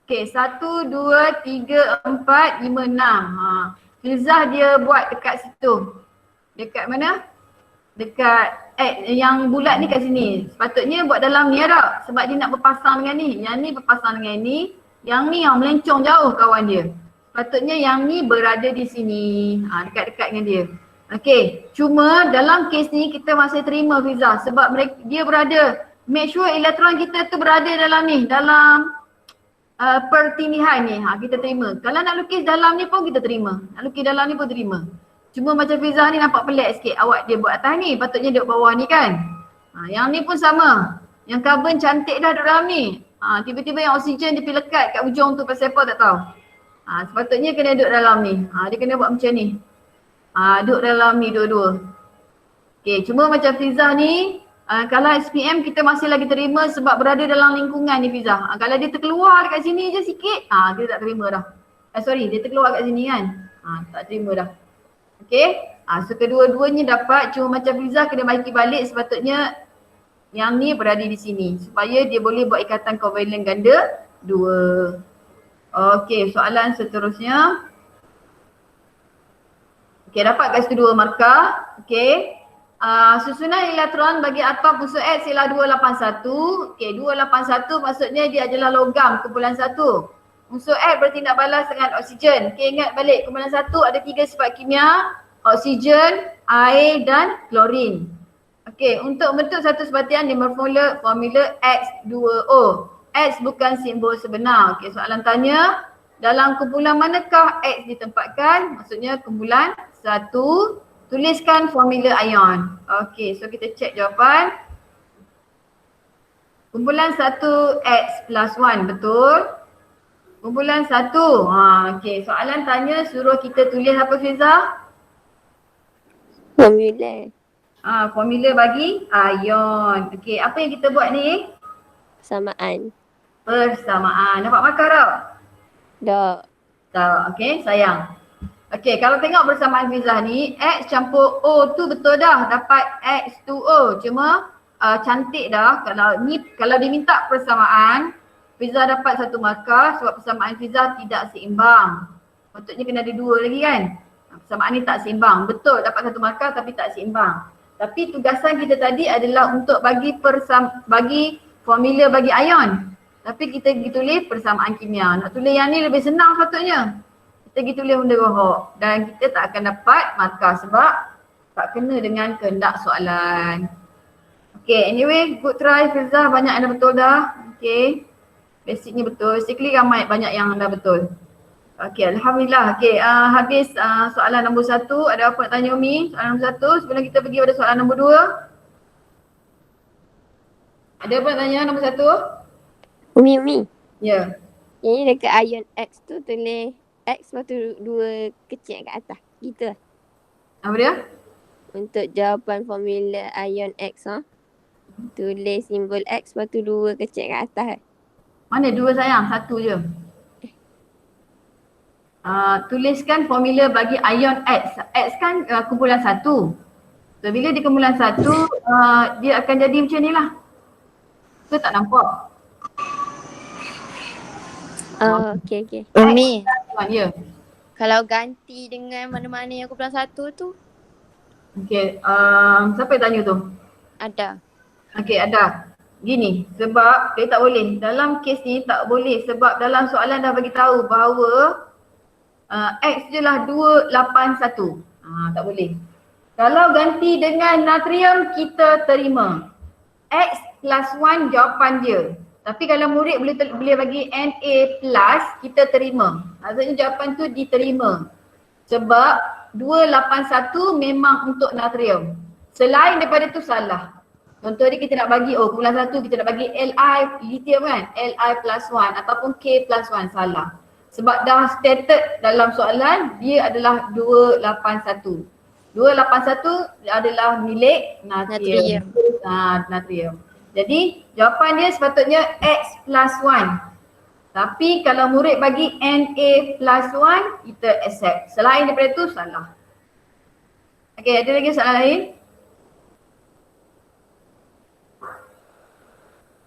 Okey, 1, 2, 3, 4, 5, 6. Filzah dia buat dekat situ. Dekat mana? Dekat yang bulat ni kat sini. Sepatutnya buat dalam ni tak? Sebab dia nak berpasang dengan ni. Yang ni berpasang dengan ni. Yang ni yang melencong jauh kawan dia. Sepatutnya yang ni berada di sini. Dekat-dekat dengan dia. Okey, cuma dalam kes ni kita masih terima Fiza sebab dia berada, make sure elektron kita tu berada dalam ni, dalam pertindihan ni. Kita terima. Kalau nak lukis dalam ni pun kita terima. Nak lukis dalam ni pun terima. Cuma macam Fiza ni nampak pelik sikit. Awak dia buat atas ni, patutnya duduk bawah ni kan. Yang ni pun sama. Yang karbon cantik dah duduk dalam ni. Tiba-tiba yang oksigen dia pergi lekat kat ujung tu pasal apa tak tahu. Sepatutnya kena duduk dalam ni. Dia kena buat macam ni. Duduk dalam ni dua-dua. Okay, cuma macam Fizzah ni, kalau SPM kita masih lagi terima sebab berada dalam lingkungan ni Fizzah. Kalau dia terkeluar dekat sini je sikit, dia tak terima dah. Dia terkeluar kat sini kan. Tak terima dah. Okay, so kedua-duanya dapat, cuma macam Fizzah kena baiki balik sepatutnya yang ni berada di sini supaya dia boleh buat ikatan kovalent ganda 2. Okay, soalan seterusnya. Okay, dapat kat situ 2 markah. Okay. Susunan elektron bagi atom unsur X ialah 281. Okay, 281 maksudnya dia adalah logam kumpulan 1. Unsur X bertindak balas dengan oksigen. Okay, ingat balik kumpulan 1 ada 3 sifat kimia. Oksigen, air dan klorin. Okay, untuk bentuk satu sebatian dia bermula formula X2O. X bukan simbol sebenar. Okay, soalan tanya, dalam kumpulan manakah X ditempatkan? Maksudnya kumpulan 1. Tuliskan formula ion. Okay, so kita cek jawapan. Kumpulan 1 X plus 1, betul? Kumpulan 1. Okay, soalan tanya suruh kita tulis apa Fizzah? Formula. Formula bagi ion. Okay, apa yang kita buat ni? Persamaan. Persamaan. Dapat markah tak? Tak. Okay, sayang. Okay, kalau tengok bersamaan Fizzah ni, X campur O tu betul dah dapat X2O. Cuma cantik dah kalau diminta persamaan, Fizzah dapat 1 markah sebab persamaan Fizzah tidak seimbang. Patutnya kena ada 2 lagi kan? Persamaan ni tak seimbang. Betul dapat 1 markah tapi tak seimbang. Tapi tugasan kita tadi adalah untuk bagi formula bagi ion. Tapi kita pergi tulis persamaan kimia. Nak tulis yang ni lebih senang sepatutnya. Kita pergi tulis benda rohok dan kita tak akan dapat markah sebab tak kena dengan kehendak soalan. Okay, anyway, good try Fizzah, banyak yang dah betul dah. Okay, basicnya betul. Basically banyak yang dah betul. Okay, Alhamdulillah. Okay, habis soalan nombor 1. Ada apa nak tanya Umi? Soalan nombor 1 sebelum kita pergi pada soalan nombor 2. Ada apa nak tanya nombor 1? Umi. Ya. Yang ni dekat ion X tu tulis X lepas tu 2 kecil kat atas. Gitu lah. Apa dia? Untuk jawapan formula ion X tulis simbol X lepas tu 2 kecil kat atas. Mana 2 sayang? 1 je. Tuliskan formula bagi ion X. X kan kumpulan 1. So bila di kumpulan 1 dia akan jadi macam ni lah. So tak nampak. Okay. Umi, Ya. kalau ganti dengan mana-mana yang kumpulan 1 tu Okay, siapa yang tanya tu? ada. Okay, ada. Gini, sebab dia tak boleh. Dalam kes ni tak boleh sebab dalam soalan dah bagi tahu bahawa X je lah 281. Tak boleh. Kalau ganti dengan natrium kita terima. X plus 1 jawapan dia. Tapi kalau murid boleh bagi Na plus, kita terima. Maksudnya jawapan tu diterima. Sebab 281 memang untuk natrium. Selain daripada tu salah. Contoh dia kita nak bagi, kumpulan 1 kita nak bagi Li, lithium kan? Li plus 1 ataupun K plus 1, salah. Sebab dah stated dalam soalan, dia adalah 281. 281 adalah milik natrium. Natrium. Jadi jawapan dia sepatutnya X plus 1. Tapi kalau murid bagi Na plus 1, kita accept. Selain daripada itu, salah. Okay, ada lagi soalan lain?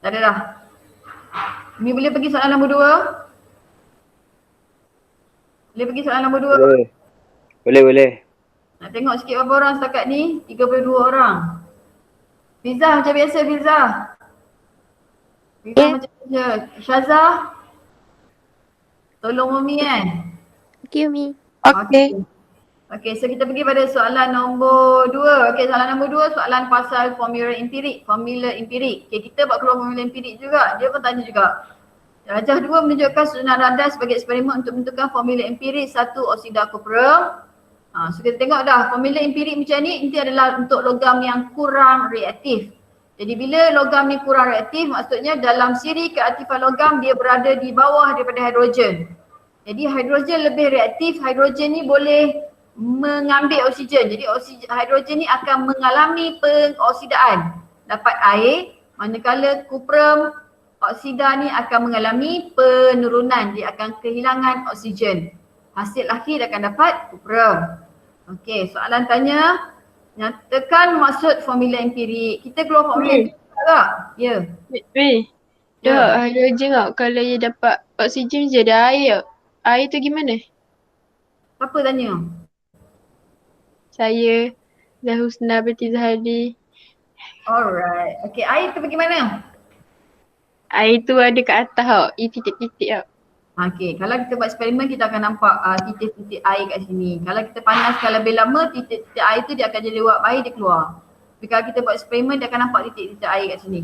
Tak ada dah. Ni boleh pergi soalan nombor 2? Boleh pergi soalan nombor 2? Boleh. Nak tengok sikit berapa orang setakat ni? 32 orang. Fizzah macam biasa Fizzah. Macam biasa. Syazah. Tolong Umi kan? Okay Umi. Okay, so kita pergi pada soalan nombor 2. Okay, soalan nombor 2 soalan pasal formula empirik. Okay, kita buat keluar formula empirik juga. Dia pun tanya juga. Darjah 2 menunjukkan susunan radar sebagai eksperimen untuk menentukan formula empirik 1 oksida kupra. So kita tengok dah formula empirik macam ni nanti adalah untuk logam yang kurang reaktif. Jadi bila logam ni kurang reaktif maksudnya dalam siri keaktifan logam dia berada di bawah daripada hidrogen. Jadi hidrogen lebih reaktif, hidrogen ni boleh mengambil oksigen. Jadi hidrogen ni akan mengalami pengoksidaan. Dapat air, manakala kuprum oksida ni akan mengalami penurunan. Dia akan kehilangan oksigen. Hasil akhir akan dapat kuprum. Okey, soalan tanya, nyatakan maksud formula empirik. Kita keluar formula empirik tak? Ya. Weh, dah hidrogen tau. Kalau dia dapat oksigen je ada air tau. Air tu gimana? Siapa tanya? Saya Zahusna binti Zahadi. Alright. Okey, air tu bagaimana? Air tu ada kat atas tau. Titik-titik tau. Okey, kalau kita buat eksperimen kita akan nampak titik-titik air kat sini. Kalau kita panaskan lebih lama, titik-titik air tu dia akan jadi uap air, dia keluar. Tapi kalau kita buat eksperimen dia akan nampak titik-titik air kat sini.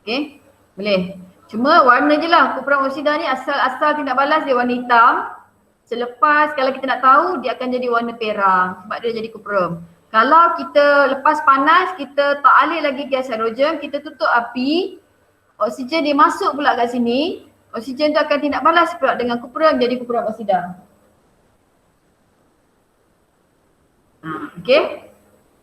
Okey, boleh. Cuma warna je lah, kuprum oksida ni asal tindak balas dia warna hitam. Selepas kalau kita nak tahu dia akan jadi warna perang sebab dia jadi kuprum. Kalau kita lepas panas, kita tak alih lagi gas hidrogen, kita tutup api, oksigen dia masuk pula kat sini, oksigen tu akan tindak balas pula dengan kuprum jadi kuprum oksida. Okey.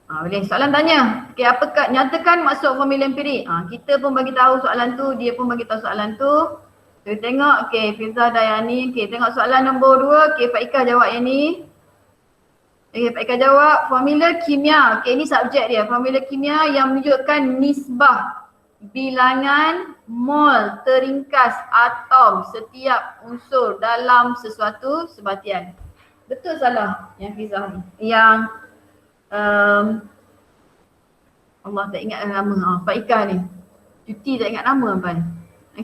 Boleh soalan tanya. Okey, apakah nyatakan maksud formula empirik? Kita pun bagi tahu soalan tu, dia pun bagi tahu soalan tu. Kita tengok, okey, Firza Dayani. Okey, tengok soalan nombor 2. Okey, Pak Ika jawab yang ni. Okey, Pak Ika jawab formula kimia. Okey, ini subjek dia. Formula kimia yang menunjukkan nisbah bilangan mol teringkas atom setiap unsur dalam sesuatu sebatian. Betul salah yang Firza ni? Yang Allah tak ingat nama. Pak Ika ni. Cuti tak ingat nama apa ni.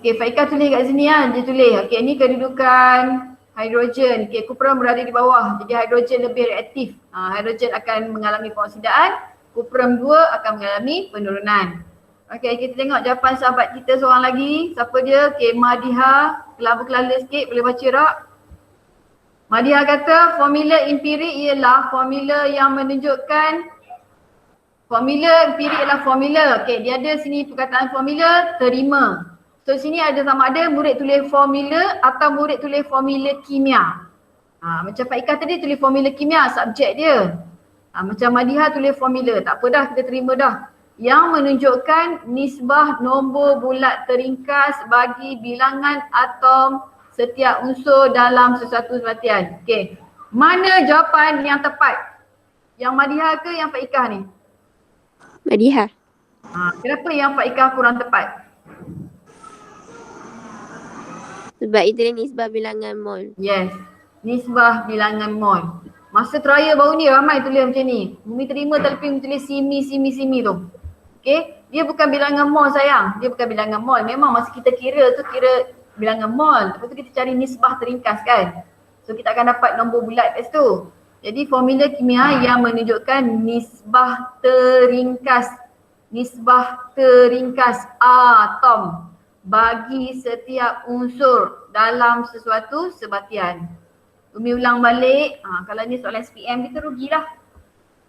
Okey, Pak Ika tulis kat sini dia tulis. Okey, ni kedudukan hidrogen. Okey, kuprum berada di bawah. Jadi hidrogen lebih reaktif. Hidrogen akan mengalami pengoksidaan, kuprum 2 akan mengalami penurunan. Okey, kita tengok jawapan sahabat kita seorang lagi. Siapa dia? Okey, Madiha. Kelaba-kelala sikit, boleh baca tak? Madiha kata formula empirik ialah formula yang menunjukkan formula empirik ialah formula. Okey, dia ada sini perkataan formula terima. So sini ada sama ada murid tulis formula atau murid tulis formula kimia. Macam Pak Ika tadi tulis formula kimia, subjek dia. Macam Madiha tulis formula, tak apa dah, kita terima dah. Yang menunjukkan nisbah nombor bulat teringkas bagi bilangan atom setiap unsur dalam sesuatu sebatian. Okey. Mana jawapan yang tepat? Yang Madiha ke yang Pak Ika ni? Madiha. Kenapa yang Pak Ika kurang tepat? Sebab itu dia nisbah bilangan mol. Yes. Nisbah bilangan mol. Masa trial baru ni ramai tulis macam ni. Bumi terima tapi tulis simi tu. Okey. Dia bukan bilangan mol sayang. Dia bukan bilangan mol. Memang masa kita kira tu kira bilangan mol. Lepas tu kita cari nisbah teringkas kan. So kita akan dapat nombor bulat kat situ. Jadi formula kimia yang menunjukkan nisbah teringkas. Nisbah teringkas atom bagi setiap unsur dalam sesuatu sebatian. Umi ulang balik. Kalau ni soalan SPM kita rugilah.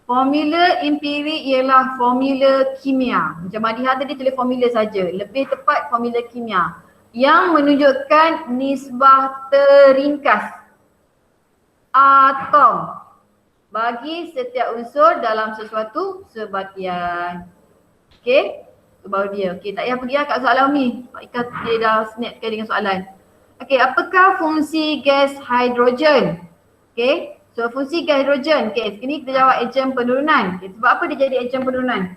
Formula empirik ialah formula kimia. Macam Madiha tadi tulis formula saja. Lebih tepat formula kimia yang menunjukkan nisbah teringkas atom bagi setiap unsur dalam sesuatu sebatian. Okey, itu baru dia. Okey, tak payah pergi kat soalan Umi. Pak Ika dia dah snapkan dengan soalan. Okey, apakah fungsi gas hidrogen? Okey, so fungsi gas hidrogen. Okey, sini kita jawab ejen penurunan. Okay, sebab apa dia jadi ejen penurunan?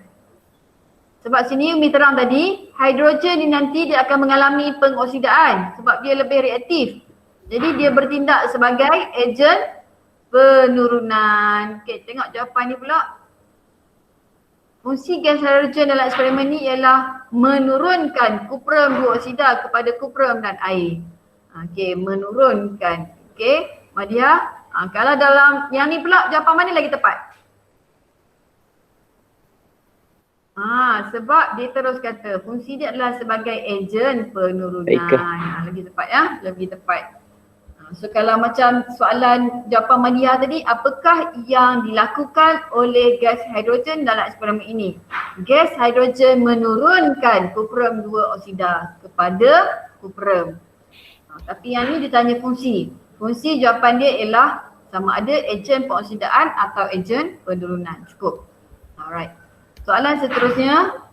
Sebab sini Umi terang tadi, hidrogen ni nanti dia akan mengalami pengoksidaan sebab dia lebih reaktif. Jadi dia bertindak sebagai ejen penurunan. Okey, tengok jawapan ni pula. Fungsi gas hidrogen dalam eksperimen ni ialah menurunkan kuprum 2 oksida kepada kuprum dan air. Okey, menurunkan. Okey, Madiha. Kalau dalam yang ni pula jawapan mana lagi tepat? Sebab dia terus kata fungsi dia adalah sebagai ejen penurunan. Lagi tepat ya, lebih tepat. So kalau macam soalan jawapan Madiha tadi, apakah yang dilakukan oleh gas hidrogen dalam eksperimen ini? Gas hidrogen menurunkan kuprum 2 oksida kepada kuprum. Tapi yang ni dia tanya fungsi. Fungsi jawapan dia ialah sama ada ejen pengoksidaan atau ejen penurunan. Cukup. Alright. Soalan seterusnya.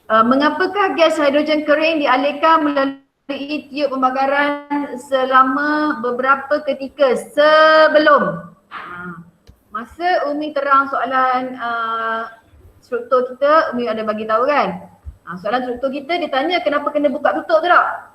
Mengapakah gas hidrogen kering dialirkan melalui tiub pembakaran selama beberapa ketika sebelum? Masa Umi terang soalan struktur kita, Umi ada bagi tahu kan? Soalan struktur kita dia tanya kenapa kena buka tutup tu tak?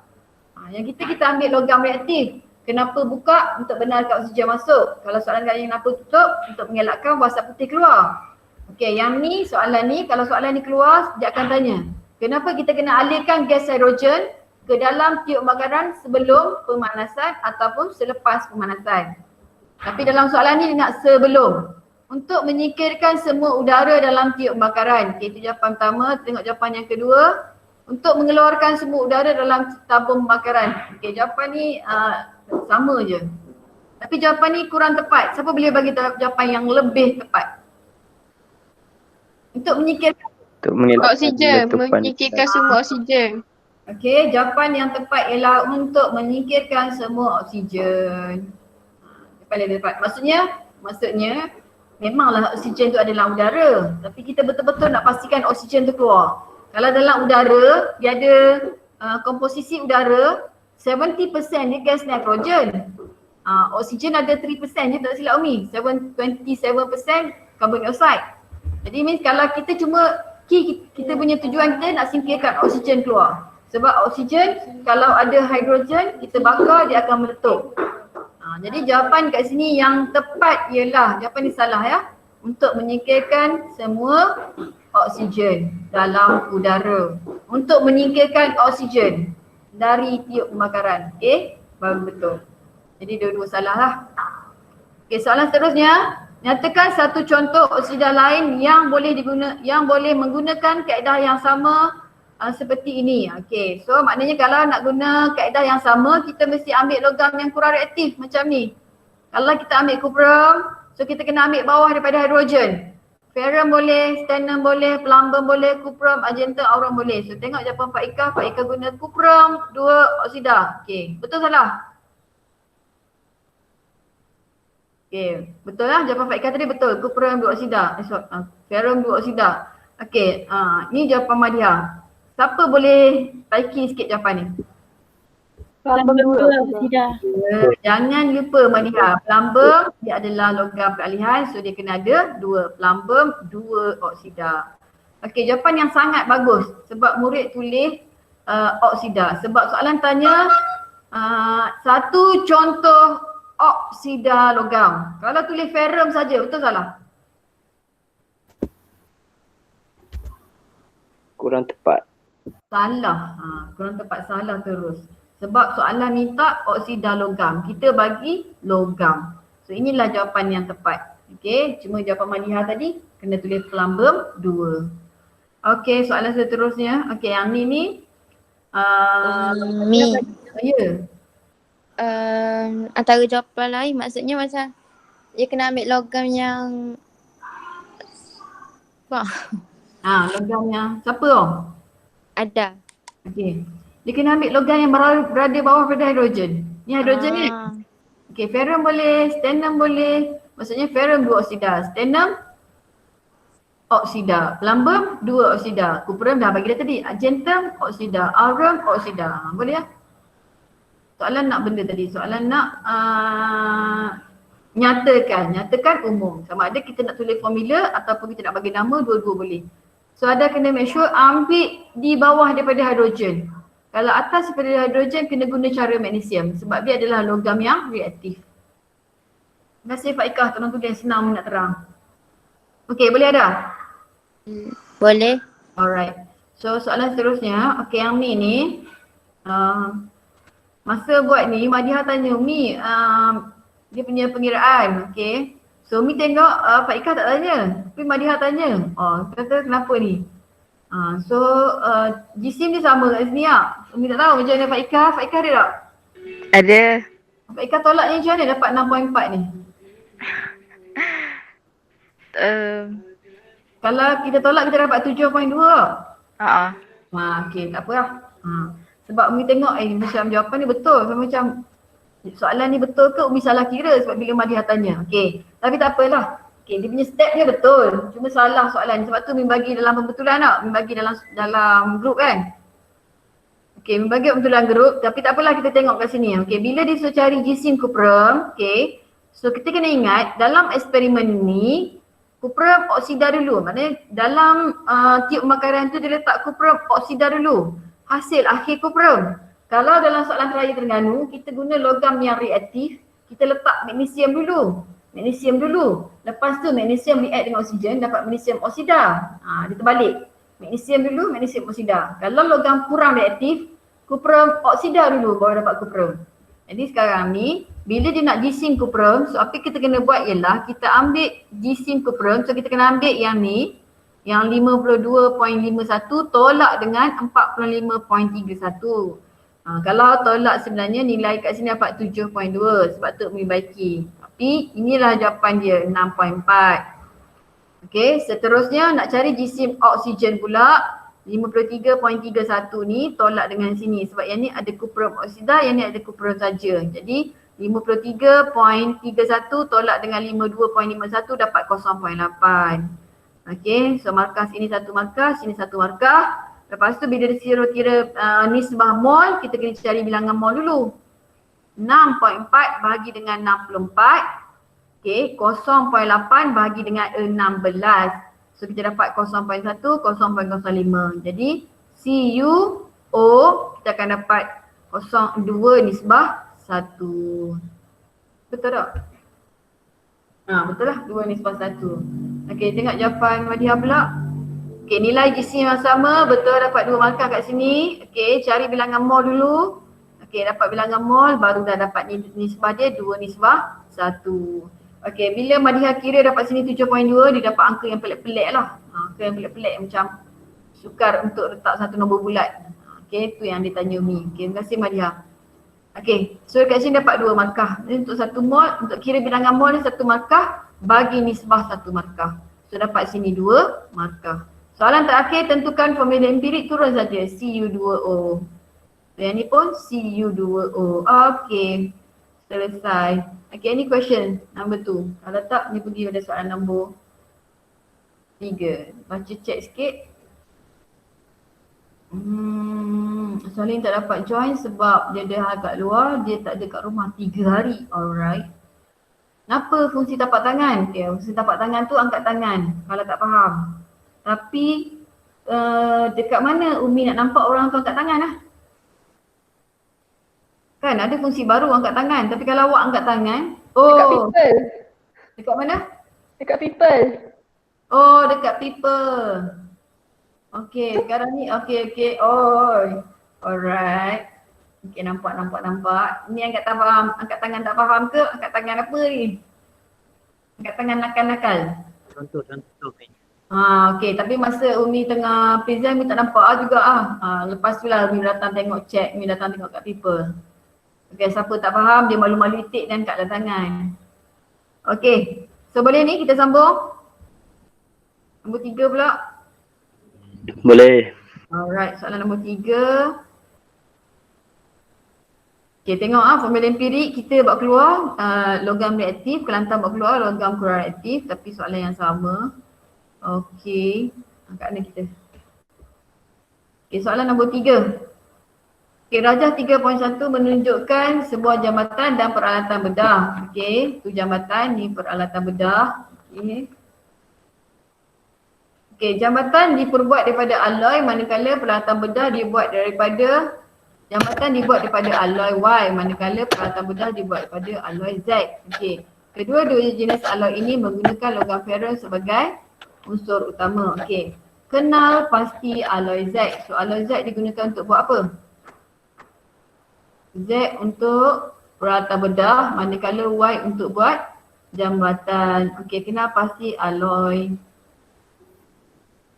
Yang kita ambil logam reaktif. Kenapa buka? Untuk benarkan oksigen masuk. Kalau soalan kali kenapa tutup? Untuk mengelakkan wasap putih keluar. Okey, yang ni soalan ni, kalau soalan ni keluar, dia akan tanya. Kenapa kita kena alirkan gas hidrogen ke dalam tiub pembakaran sebelum pemanasan ataupun selepas pemanasan? Tapi dalam soalan ni dia nak sebelum. Untuk menyingkirkan semua udara dalam tiub pembakaran. Okey, itu jawapan pertama. Tengok jawapan yang kedua. Untuk mengeluarkan semua udara dalam tabung pembakaran. Okey, jawapan ni sama je. Tapi jawapan ni kurang tepat. Siapa boleh bagi jawapan yang lebih tepat? Untuk menyingkirkan Oksigen, menyingkirkan semua oksigen. okey, jawapan yang tepat ialah untuk menyingkirkan semua oksigen. Paling tepat. Maksudnya memanglah oksigen tu adalah udara, tapi kita betul-betul nak pastikan oksigen tu keluar. Kalau dalam udara, dia ada komposisi udara 70% dia gas nitrogen. Oksigen ada 3% je, tak silap Umi. 27% carbon dioxide. Jadi means kalau kita cuma kita punya tujuan kita nak singkirkan oksigen keluar. Sebab oksigen kalau ada hidrogen kita bakar dia akan meletup. Jadi jawapan kat sini yang tepat ialah, jawapan ni salah ya. Untuk menyingkirkan semua oksigen dalam udara. Untuk menyingkirkan oksigen dari tiub pembakaran. Okey, baru betul. Jadi dua-dua salah lah. Okey, soalan seterusnya. Nyatakan satu contoh oksida lain yang boleh menggunakan kaedah yang sama seperti ini. Okey, so maknanya kalau nak guna kaedah yang sama, kita mesti ambil logam yang kurang reaktif macam ni. Kalau kita ambil cuprum, so kita kena ambil bawah daripada hidrogen. Ferrum boleh, stannum boleh, plumbum boleh, cuprum, argentum, aurum boleh. So tengok jawapan Pak Ika guna cuprum 2 oksida. Okey, betul salah? Okey, betul lah jawapan Pak Ika tadi betul. Cuprum 2 oksida. Ferrum 2 oksida. Okey, ni jawapan Madia. Siapa boleh taiki sikit jawapan ni? Plumbum 2 oksida. Jangan lupa Madia, plumbum dia adalah logam peralihan, so dia kena ada 2. Plumbum 2 oksida. Okey, jawapan yang sangat bagus sebab murid tulis oksida. Sebab soalan tanya satu contoh oksida logam. Kalau tulis ferrum saja, betul salah? Kurang tepat. Salah. Kurang tepat, salah terus. Sebab soalan minta oksida logam. Kita bagi logam. So inilah jawapan yang tepat. Okey, cuma jawapan Maliha tadi kena tulis plumbum 2. Okey, soalan seterusnya. Okey, yang ni Mi. Ya. Antara jawapan lain maksudnya macam dia kena ambil logam yang Logam yang siapa tu? ada. Okey. Dia kena ambil logam yang berada bawah pada hidrogen. Ni hidrogen ni. Okey, ferrum boleh, stannum boleh. Maksudnya ferrum 2 oksida, stannum oksida, plumbum 2 oksida, cuprum dah bagi dah tadi, argentum oksida, aurum oksida. Boleh ya? Soalan nak benda tadi, soalan nak nyatakan umum. Sama ada kita nak tulis formula ataupun kita nak bagi nama, dua-dua boleh. So ada kena make sure ambil di bawah daripada hidrogen. Kalau atas daripada hidrogen kena guna cara magnesium sebab dia adalah logam yang reaktif. Terima kasih Pak Ika, tolong tulis senang nak terang. Okey, boleh ada? Boleh. Alright. So soalan seterusnya, okey yang ni masa buat ni Madiha tanya Umi dia punya pengiraan, okey. So Umi tengok Pak Ika tak tanya, tapi Madiha tanya. Kata kenapa ni? So jisim dia sama kat sini tak? Umi tak tahu macam mana Pak Ika ada tak? Ada. Pak Ika tolak ni macam mana dapat 6.4 ni? Kalau kita tolak kita dapat 7.2. Ha. Okey, tak apa lah. Sebab Umi tengok macam jawapan ni betul. So, macam soalan ni betul ke Umi salah kira sebab bila Madihah tanya. Okey. Tapi tak apalah. Okey, dia punya step dia betul. Cuma salah soalan. Sebab tu Umi bagi dalam pembetulan tak? Umi bagi dalam grup kan? Okey, Umi bagi pembetulan grup. Tapi tak apalah, kita tengok kat sini. Okey, bila dia suruh cari jisim kuprum, okey. So kita kena ingat dalam eksperimen ni kuprum oksida dulu. Maknanya dalam tiup pembakaran tu dia letak kuprum oksida dulu. Hasil akhir kuprum. Kalau dalam soalan terakhir Terengganu, kita guna logam yang reaktif, kita letak magnesium dulu. Magnesium dulu. Lepas tu magnesium react dengan oksigen, dapat magnesium oksida. Dia terbalik. Magnesium dulu, magnesium oksida. Kalau logam kurang reaktif, kuprum oksida dulu baru dapat kuprum. Jadi sekarang ni, bila dia nak jisim kuprum, so apa kita kena buat ialah kita ambil jisim kuprum, so kita kena ambil yang ni, yang 52.51 tolak dengan 45.31. Kalau tolak sebenarnya nilai kat sini dapat 7.2, sebab tu Umi baiki. Tapi inilah jawapan dia 6.4. Okey, seterusnya nak cari jisim oksigen pula 53.31 ni tolak dengan sini sebab yang ni ada kuprum oksida, yang ni ada kuprum saja. Jadi 53.31 tolak dengan 52.51 dapat 0.8. Okey, so markah sini satu markah, sini satu markah. Lepas tu bila disuruh kira nisbah mol, kita kena cari bilangan mol dulu. 6.4 bahagi dengan 64. Okey, 0.8 bahagi dengan 16. So kita dapat 0.1, 0.05. Jadi CuO kita akan dapat 0.2 nisbah 1. Betul tak? Betul lah, 2 nisbah 1. Okey, tengok jawapan Madihah pula. Okey, nilai jisim yang sama, betul dapat 2 markah kat sini. Okey, cari bilangan mol dulu. Okey, dapat bilangan mol, baru dah dapat nisbah dia 2 nisbah 1. Okey, bila Madihah kira dapat sini 7.2, dia dapat angka yang pelik-pelik lah. Angka yang pelik-pelik macam sukar untuk letak satu nombor bulat. Okey, tu yang dia tanya Umi. Okey, terima kasih Madihah. Okey, so kat sini dapat 2 markah. Jadi untuk 1 mol, untuk kira bilangan mol ni 1 markah, bagi nisbah 1 markah. So dapat sini 2 markah. Soalan terakhir, tentukan formula empirik, turun saja Cu2O. So yang ni pun Cu2O. Okey, selesai. Okey, ni question number 2. Kalau tak, ni pergi pada soalan nombor 3. Baca check sikit. Soalan ni tak dapat join sebab dia dah agak luar, dia tak ada kat rumah 3 hari. Alright. Kenapa fungsi tapak tangan? Okay, fungsi tapak tangan tu angkat tangan kalau tak faham. Tapi dekat mana Umi nak nampak orang tu angkat tangan lah? Kan ada fungsi baru angkat tangan. Tapi kalau awak angkat tangan, Dekat people. Dekat mana? Dekat people. Oh, dekat people. Okay, sekarang ni okay. Oh, alright. Okay, nampak. Ni angkat tangan tak faham ke? Angkat tangan apa ni? Angkat tangan nakal-nakal. Contoh ni. Okay, tapi masa Umi tengah present, Umi tak nampak juga lepas tu lah Umi datang tengok check, Umi datang tengok kat people. Okay, siapa tak faham, dia malu-malu itik dan angkatlah tangan. Okay, so boleh ni kita sambung? Nombor 3 pula. Boleh. Alright, soalan nombor 3. Okay, tengok formula empirik kita buat keluar logam reaktif, Kelantan buat keluar logam kurang reaktif tapi soalan yang sama. Okay, kat mana kita? Okay, soalan nombor 3. Okay, Rajah 3.1 menunjukkan sebuah jambatan dan peralatan bedah. Okay, tu jambatan, ni peralatan bedah. Okay, jambatan diperbuat daripada alloy manakala peralatan bedah dibuat daripada jambatan dibuat daripada alloy Y manakala peralatan bedah dibuat daripada alloy Z. Okey. Kedua-dua jenis alloy ini menggunakan logam ferro sebagai unsur utama. Okey. Kenal pasti alloy Z. So alloy Z digunakan untuk buat apa? Z untuk peralatan bedah manakala Y untuk buat jambatan. Okey, kenal pasti alloy.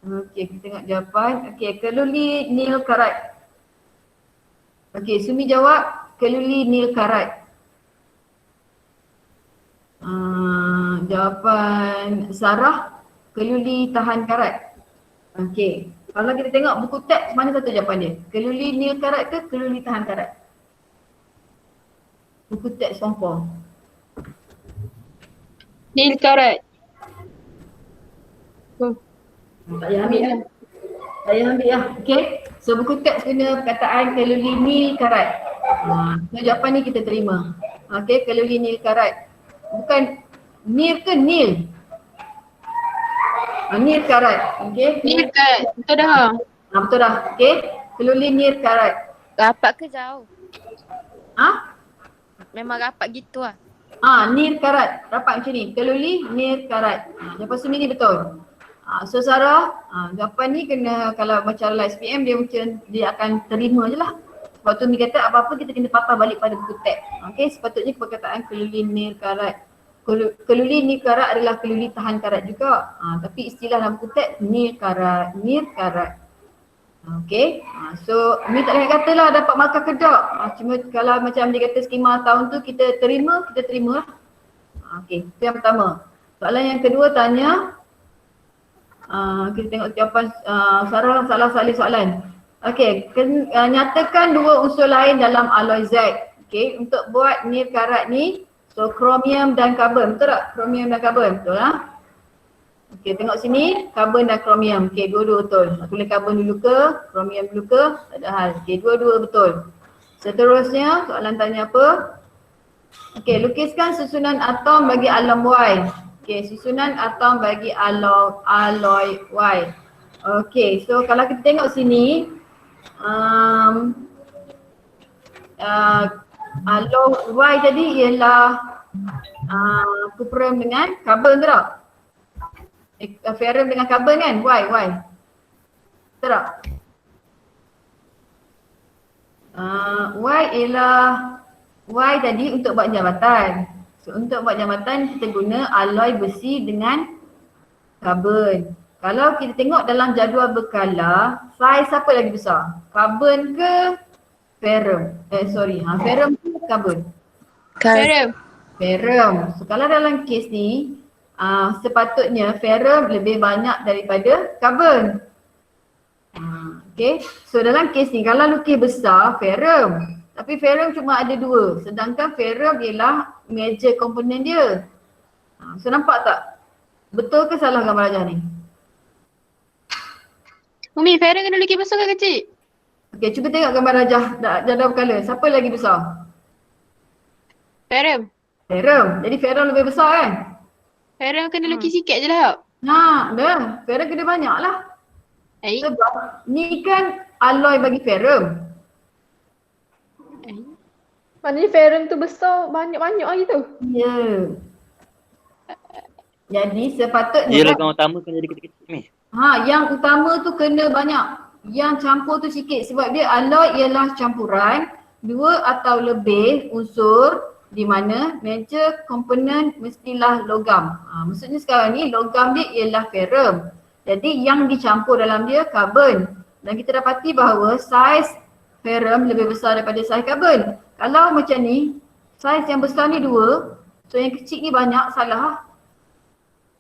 Okey, kita tengok jawapan. Okey, keluli nil karat. Okey, Sumi jawab keluli nil karat. Jawapan Sarah keluli tahan karat. Okey, Kalau kita tengok buku teks, mana satu jawapan dia? Keluli nil karat ke keluli tahan karat? Buku teks form 4. Nil karat. Oh, Tak payah ambil lah. Tak payah ambil lah. Okay. So buku teks guna perkataan keluli nil karat. So jawapan ni kita terima. Okay, keluli nil karat. Bukan nil ke nil? Nil karat. Okay. nil karat. Betul dah. Betul dah. Okay. Keluli nil karat. Rapat ke jauh? Ha? Memang rapat gitu lah. Nil karat. Rapat macam ni. Keluli nil karat. Jawapan Sumi ni betul. So Sarah, jawapan ni kena, kalau macam SPM dia macam dia akan terima je lah. Sebab tu Mi kata apa-apa kita kena patah balik pada buku teks. Okay, sepatutnya perkataan keluli nil karat. Keluli nil karat adalah keluli tahan karat juga. Tapi istilah dalam buku teks nil karat, nil karat. Okay, so Mi tak boleh kata lah dapat markah ke tak. Cuma kalau macam dia kata skema tahun tu kita terima lah. Okay, itu yang pertama. Soalan yang kedua tanya, kita tengok jawapan Sarah salah salih soalan. Okay, nyatakan dua unsur lain dalam alloy Z. Okay, untuk buat nil karat ni, so kromium dan karbon, betul tak? Kromium dan karbon, betul lah. Okay, tengok sini, karbon dan kromium. Okay, dua-dua betul. Tulis karbon dulu ke, kromium dulu ke, tak ada hal. Okay, dua-dua betul. Seterusnya, soalan tanya apa? Okay, lukiskan susunan atom bagi alam Y. Okay, susunan atom bagi alloy Y. Okay, so kalau kita tengok sini, alloy Y tadi ialah cuprum dengan karbon, betul tak? Ferrum dengan karbon kan? Y. Betul tak? Y ialah Y tadi untuk buat jambatan. So untuk buat jambatan kita guna alloy besi dengan karbon. Kalau kita tengok dalam jadual berkala, saiz apa lagi besar? Karbon ke ferrum? Ferrum ke karbon? Ferrum. Ferrum. So kalau dalam kes ni, sepatutnya ferrum lebih banyak daripada karbon. Okay, so dalam kes ni kalau lukis besar ferrum, tapi ferrum cuma ada dua, sedangkan ferrum ialah major komponen dia. So nampak tak? Betul ke salah gambar rajah ni? Umi, ferrum kena lukis besar ke kecil? Okay, cuba tengok gambar rajah jadual berkala. Siapa lagi besar? Ferrum. Ferrum. Jadi ferrum lebih besar kan? Ferrum kena lukis sikit je lah. Dah. Ferrum kena banyak lah. Eh? Sebab ni kan alloy bagi ferrum. Maknanya ferrum tu besar banyak-banyak lah gitu. Ya. Jadi sepatutnya Dia logam utama kena jadi kecil-kecil ni. yang utama tu kena banyak. Yang campur tu sikit sebab dia alloy ialah campuran dua atau lebih unsur di mana major komponen mestilah logam. Maksudnya sekarang ni logam dia ialah ferrum. Jadi yang dicampur dalam dia karbon. Dan kita dapati bahawa saiz ferrum lebih besar daripada saiz karbon. Kalau macam ni, saiz yang besar ni dua, so yang kecil ni banyak, salah.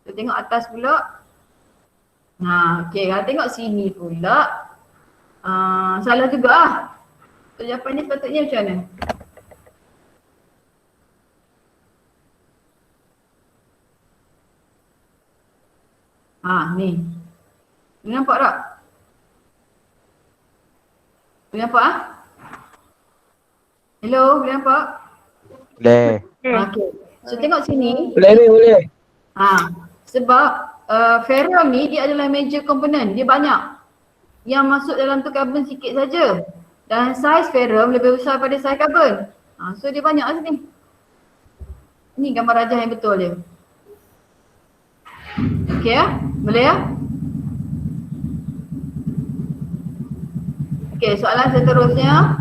Kita tengok atas pula. Okay, kalau tengok sini pula, salah juga lah. So jawapan ni sepatutnya macam mana? Ni. Boleh nampak tak? Boleh nampak Hello, boleh nampak? Boleh. Okay. So tengok sini. Boleh ni, boleh. Sebab ferrum ni dia adalah major komponen, dia banyak. Yang masuk dalam tu karbon sikit saja. Dan saiz ferrum lebih besar pada saiz karbon. So dia banyak lah sini. Ni gambar rajah yang betul dia. Okay ya? Boleh ya? Okay, soalan seterusnya.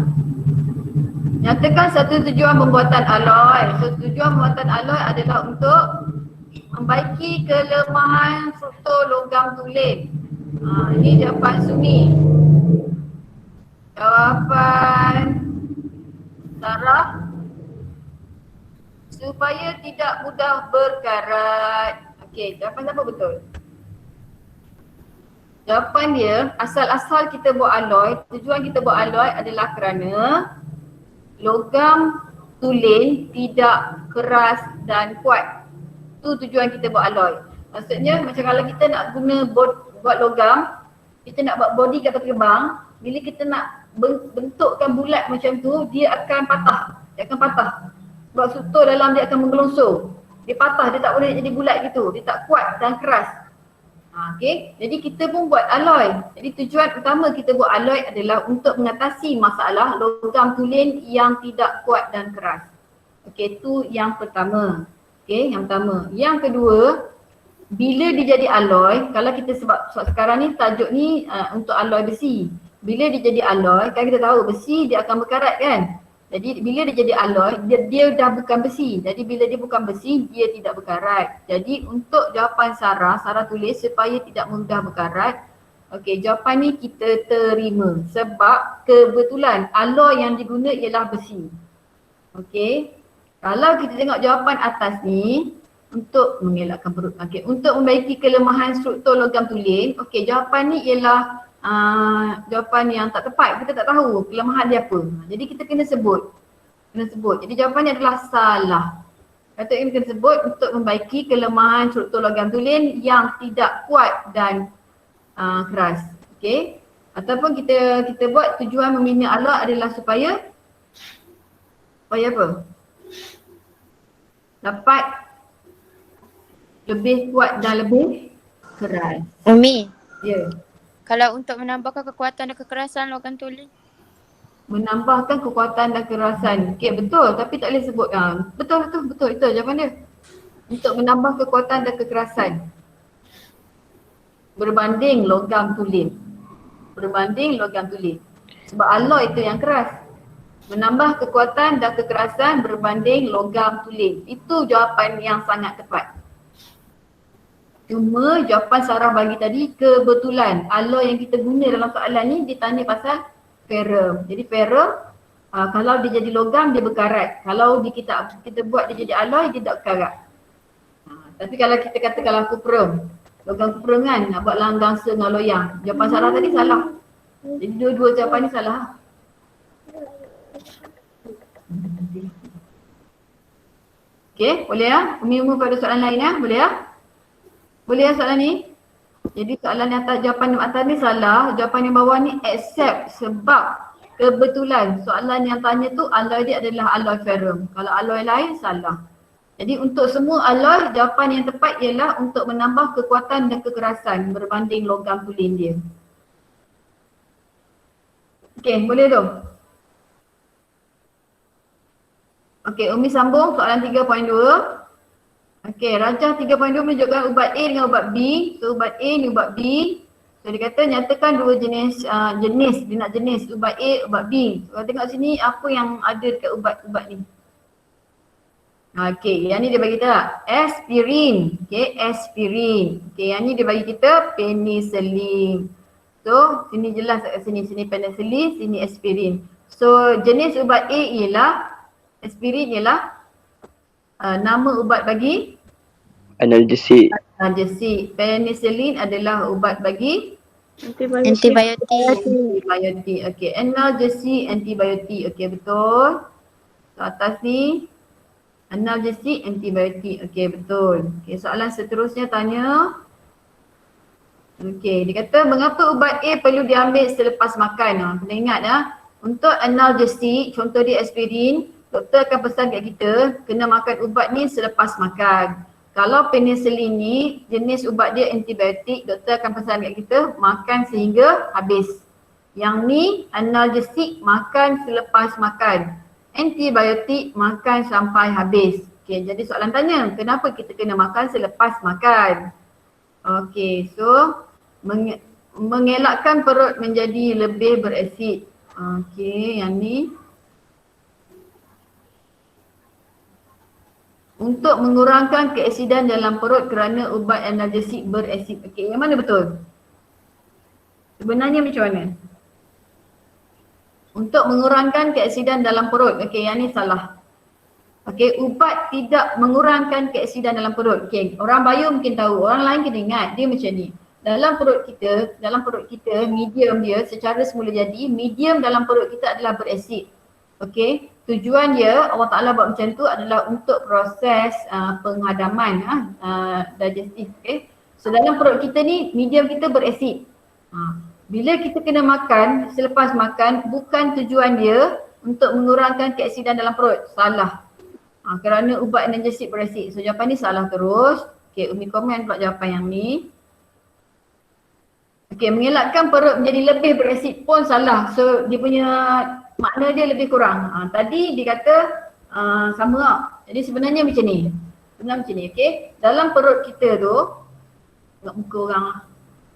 Nyatakan satu tujuan pembuatan alloy. So tujuan pembuatan alloy adalah untuk membaiki kelemahan struktur logam tulen. Ini jawapan Sumi. Jawapan Sarah. Supaya tidak mudah berkarat. Okey, jawapan siapa betul? Jawapan dia, asal-asal kita buat alloy, tujuan kita buat alloy adalah kerana logam tulen tidak keras dan kuat. Itu tujuan kita buat alloy. Maksudnya macam kalau kita nak guna buat logam, kita nak buat body kapal terbang, bila kita nak bentukkan bulat macam tu, dia akan patah. Dia akan patah. Sebab struktur dalam dia akan menggelongsor. Dia patah, dia tak boleh jadi bulat gitu. Dia tak kuat dan keras. Okay, jadi kita pun buat alloy. Jadi tujuan utama kita buat alloy adalah untuk mengatasi masalah logam tulen yang tidak kuat dan keras. Okay, itu yang pertama. Okay, yang pertama. Yang kedua, bila dia jadi alloy, kalau kita sebab sekarang ni tajuk ni untuk alloy besi. Bila dia jadi alloy, kan kita tahu besi dia akan berkarat kan. Jadi bila dia jadi alloy, dia dah bukan besi. Jadi bila dia bukan besi, dia tidak berkarat. Jadi untuk jawapan Sarah tulis supaya tidak mudah berkarat. Okey, jawapan ni kita terima sebab kebetulan alloy yang diguna ialah besi. Okey. Kalau kita tengok jawapan atas ni, untuk mengelakkan perut. Okey, untuk membaiki kelemahan struktur logam tulen, okey, jawapan ni ialah jawapan yang tak tepat. Kita tak tahu kelemahan dia apa. Jadi kita kena sebut. Jadi jawapannya adalah salah. Kata ini kena sebut untuk membaiki kelemahan struktur logam tulen yang tidak kuat dan keras. Okey. Ataupun kita buat tujuan membina alloy adalah supaya apa? Dapat lebih kuat dan lebih keras. Umi, Ya. kalau untuk menambahkan kekuatan dan kekerasan logam tulen. Menambahkan kekuatan dan kekerasan. Okey, betul, tapi tak boleh sebut. Betul itu jawapan dia. Untuk menambah kekuatan dan kekerasan berbanding logam tulen. Sebab alloy itu yang keras. Menambah kekuatan dan kekerasan berbanding logam tulen. Itu jawapan yang sangat tepat. Cuma jawapan Sarah bagi tadi kebetulan alloy yang kita guna dalam soalan ni ditanya pasal ferrum. Jadi ferrum kalau dia jadi logam dia berkarat. Kalau kita buat dia jadi alloy dia tak berkarat. Tapi kalau kita kata kalau kuprum, logam kuprum kan nak buat langgangsa dengan loyang. Jawapan Sarah tadi salah. Jadi dua-dua jawapan ni salah. Okey, boleh ya? Umi pada soalan lain ya? Boleh ya? Boleh ya soalan ni? Jadi soalan yang atas, jawapan yang atas ni salah, jawapan yang bawah ni accept sebab kebetulan soalan yang tanya tu alloy dia adalah alloy ferrum. Kalau alloy lain salah. Jadi untuk semua alloy jawapan yang tepat ialah untuk menambah kekuatan dan kekerasan berbanding logam tulen dia. Okey, boleh tu? Okey, Umi sambung soalan 3.2. Okey, rajah 3.2 menunjukkan ubat A dengan ubat B. So ubat A ni ubat B. So dia kata nyatakan dua jenis, dia nak jenis ubat A, ubat B. So tengok sini apa yang ada dekat ubat-ubat ni. Okey, yang ni dia bagi kita aspirin. Okey, aspirin. Okey, yang ni dia bagi kita penicillin. So sini jelas kat sini penicillin, sini aspirin. So jenis ubat A ialah aspirin ialah nama ubat bagi Analgesic. analgesik. Penicillin adalah ubat bagi Antibiotik. antibiotik. Okey, analgesik, antibiotik. Okey, betul. So atas ni analgesik, antibiotik. Okey, betul. Okey, soalan seterusnya tanya. Okey, dia kata mengapa ubat A perlu diambil selepas makan? Kena ingat ya. Untuk analgesik, contoh dia aspirin, doktor akan pesan kat kita kena makan ubat ni selepas makan. Kalau penicillin ni jenis ubat dia antibiotik, doktor akan pesan kat kita makan sehingga habis. Yang ni analgesik makan selepas makan. Antibiotik makan sampai habis. Okey, jadi soalan tanya, kenapa kita kena makan selepas makan? Okey, so mengelakkan perut menjadi lebih berasid. Okey, yang ni untuk mengurangkan keasidan dalam perut kerana ubat analgesik berasid. Okey, yang mana betul? Sebenarnya macam mana? Untuk mengurangkan keasidan dalam perut. Okey, yang ni salah. Okey, ubat tidak mengurangkan keasidan dalam perut. Okey, orang Bayu mungkin tahu, orang lain kena ingat dia macam ni. dalam perut kita medium dia secara semula jadi, medium dalam perut kita adalah berasid. Okey, tujuan dia Allah Ta'ala buat macam tu adalah untuk proses penghadaman digestif. Okey, so dalam perut kita ni medium kita berasid. Bila kita kena makan, selepas makan bukan tujuan dia untuk mengurangkan keasidan dalam perut. Salah. Kerana ubat analgesik berasid. So jawapan ni salah terus. Okey, Umi komen pula jawapan yang ni. Okey, mengelakkan perut menjadi lebih berasid pun salah. So dia punya makna dia lebih kurang. Tadi dia kata sama tak? Jadi sebenarnya macam ni. Okey. Dalam perut kita tu, tengok muka orang lah.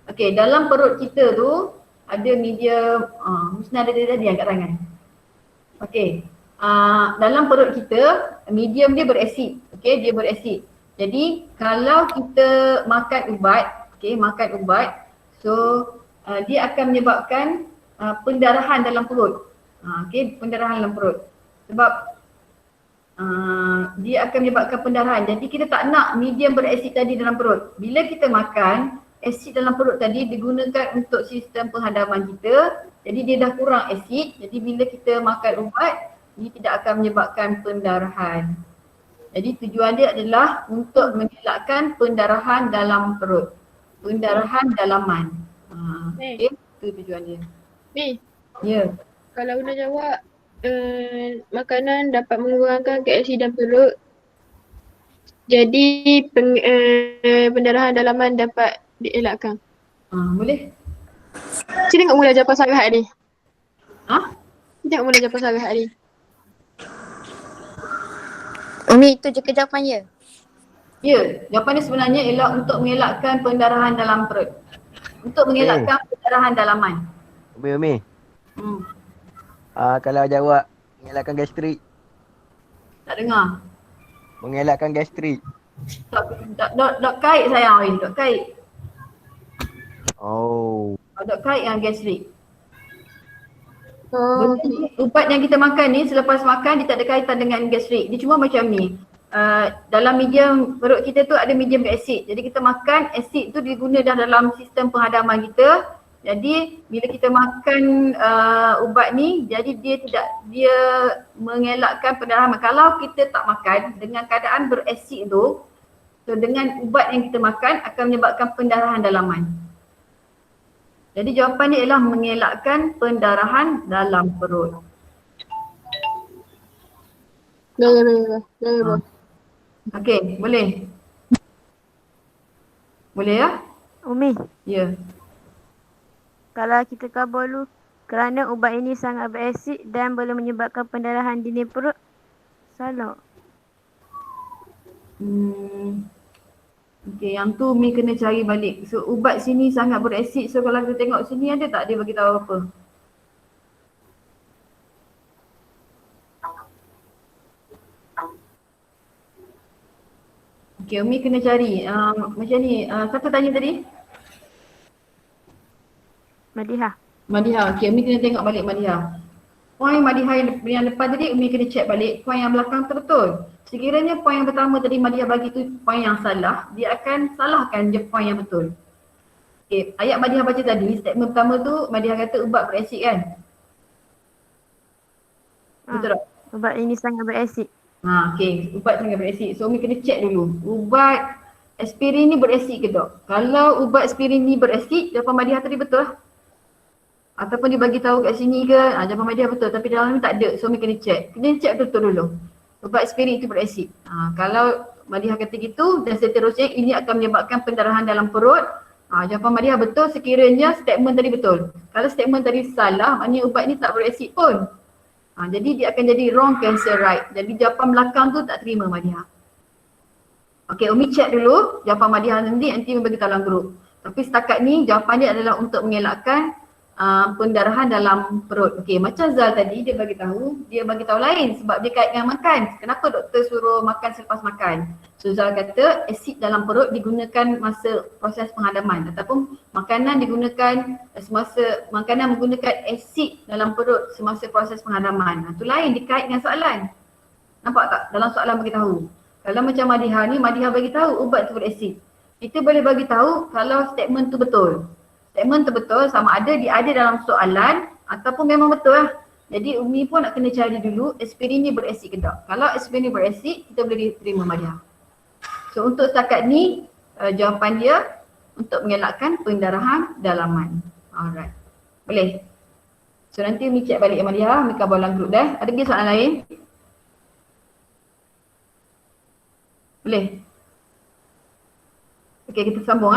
Okey, dalam perut kita tu ada medium, mesti ada dia tadi angkat tangan. Okey. Dalam perut kita, medium dia berasid. Okey, dia berasid. Jadi kalau kita makan ubat, so dia akan menyebabkan pendarahan dalam perut. Okey, pendarahan dalam perut. Sebab dia akan menyebabkan pendarahan. Jadi kita tak nak medium berasid tadi dalam perut. Bila kita makan, asid dalam perut tadi digunakan untuk sistem penghadaman kita. Jadi dia dah kurang asid. Jadi bila kita makan ubat, dia tidak akan menyebabkan pendarahan. Jadi tujuan dia adalah untuk mengelakkan pendarahan dalam perut. Pendarahan dalaman. Okey, itu tujuan dia. Ni, Ya. kalau Una jawab makanan dapat mengurangkan keasidan perut. Jadi pendarahan dalaman dapat dielakkan. Boleh? Cik tengok mula jawapan Sarah ni. Ha? Tengok mula jawapan Sarah ni. Umi itu je ke jawapannya? Ya, jawapan dia sebenarnya ialah untuk mengelakkan pendarahan dalam perut. Untuk mengelakkan pendarahan dalaman. Umi. Hmm. Kalau jawab mengelakkan gastrik. Tak dengar. Mengelakkan gastrik. Dok kait sayang Win, dok kait. Oh. Dok kait dengan gastrik. Oh. Ubat yang kita makan ni selepas makan dia tak ada kaitan dengan gastrik. Dia cuma macam ni. Dalam medium perut kita tu ada medium asid. Jadi kita makan asid tu diguna dah dalam sistem penghadaman kita. Jadi bila kita makan ubat ni, jadi dia mengelakkan pendarahan. Kalau kita tak makan dengan keadaan berasid tu, so dengan ubat yang kita makan akan menyebabkan pendarahan dalaman. Jadi jawapan dia ialah mengelakkan pendarahan dalam perut. Boleh. Okey, boleh. Boleh ya? Umi, Ya. kalau kita kabur dulu, kerana ubat ini sangat berasid dan boleh menyebabkan pendarahan dini perut, salah. Okey, yang tu Mi kena cari balik. So ubat sini sangat berasid. So kalau kita tengok sini ada tak dia bagi tahu apa? Okey, Umi kena cari. Macam ni, siapa tanya tadi? Madiha. Madiha. Okey, Umi kena tengok balik Madiha. Poin Madiha yang depan tadi Umi kena check balik. Poin yang belakang tu betul. Sekiranya poin yang pertama tadi Madiha bagi tu poin yang salah, dia akan salahkan je poin yang betul. Okey, ayat Madiha baca tadi, statement pertama tu Madiha kata ubat berasid kan? Betul tak? Ubat ini sangat berasid. Okey, ubat sangat berasid. So Umi kena check dulu. Ubat aspirin ni berasid ke tak? Kalau ubat aspirin ni berasid, jawapan Madiha tadi betul lah. Ataupun dia bagi tahu kat sini ke, jawapan Madiha betul tapi dalam ni tak ada. So Umi kena check. Kena check betul dulu. Ubat aspirin itu berasid. Kalau Madiha kata gitu dan seterusnya ini akan menyebabkan pendarahan dalam perut. Jawapan Madiha betul sekiranya statement tadi betul. Kalau statement tadi salah, maknanya ubat ni tak berasid pun. Jadi dia akan jadi wrong cancel right. Jadi jawapan belakang tu tak terima Madiha. Okey, Umi check dulu jawapan Madiha nanti Umi bagi tahu dalam grup. Tapi setakat ni jawapan dia adalah untuk mengelakkan pendarahan dalam perut. Okey, macam Zal tadi dia bagi tahu lain sebab dia kait dengan makan. Kenapa doktor suruh makan selepas makan? So Zal kata asid dalam perut digunakan masa proses penghadaman ataupun makanan menggunakan asid dalam perut semasa proses penghadaman. Itu lain dikait dengan soalan. Nampak tak? Dalam soalan bagi tahu. Kalau macam Madiha ni, Madiha bagi tahu ubat tu berasid. Kita boleh bagi tahu kalau statement tu betul. Statement tu betul sama ada dia ada dalam soalan ataupun memang betul lah. Jadi Umi pun nak kena cari dulu aspirin ni beresid ke tak. Kalau aspirin ni beresid, kita boleh terima Maria. So untuk setakat ni jawapan dia untuk mengelakkan pendarahan dalaman. Alright. Boleh? So nanti Umi cek balik Maria, Umi kabar dalam grup dah. Ada lagi soalan lain? Boleh? Okey, kita sambung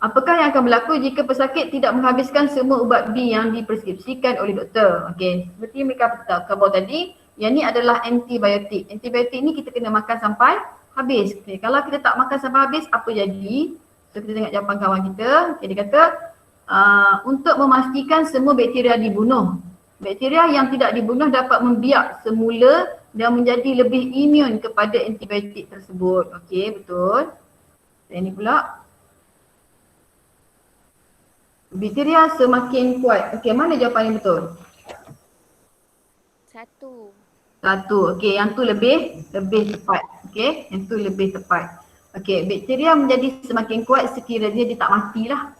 Apakah yang akan berlaku jika pesakit tidak menghabiskan semua ubat B yang dipreskripsikan oleh doktor? Okey, seperti mereka khabar tadi, yang ni adalah antibiotik. Antibiotik ni kita kena makan sampai habis. Okay. Kalau kita tak makan sampai habis, apa jadi? So kita tengok jawapan kawan kita. Okay, dia kata untuk memastikan semua bakteria dibunuh. Bakteria yang tidak dibunuh dapat membiak semula dan menjadi lebih imun kepada antibiotik tersebut. Okey, betul. Dan ini pula. Bakteria semakin kuat. Okey, mana jawapan yang betul? 1. Okey, yang tu lebih tepat. Okey, yang tu lebih tepat. Okey, bakteria menjadi semakin kuat sekiranya dia tak matilah.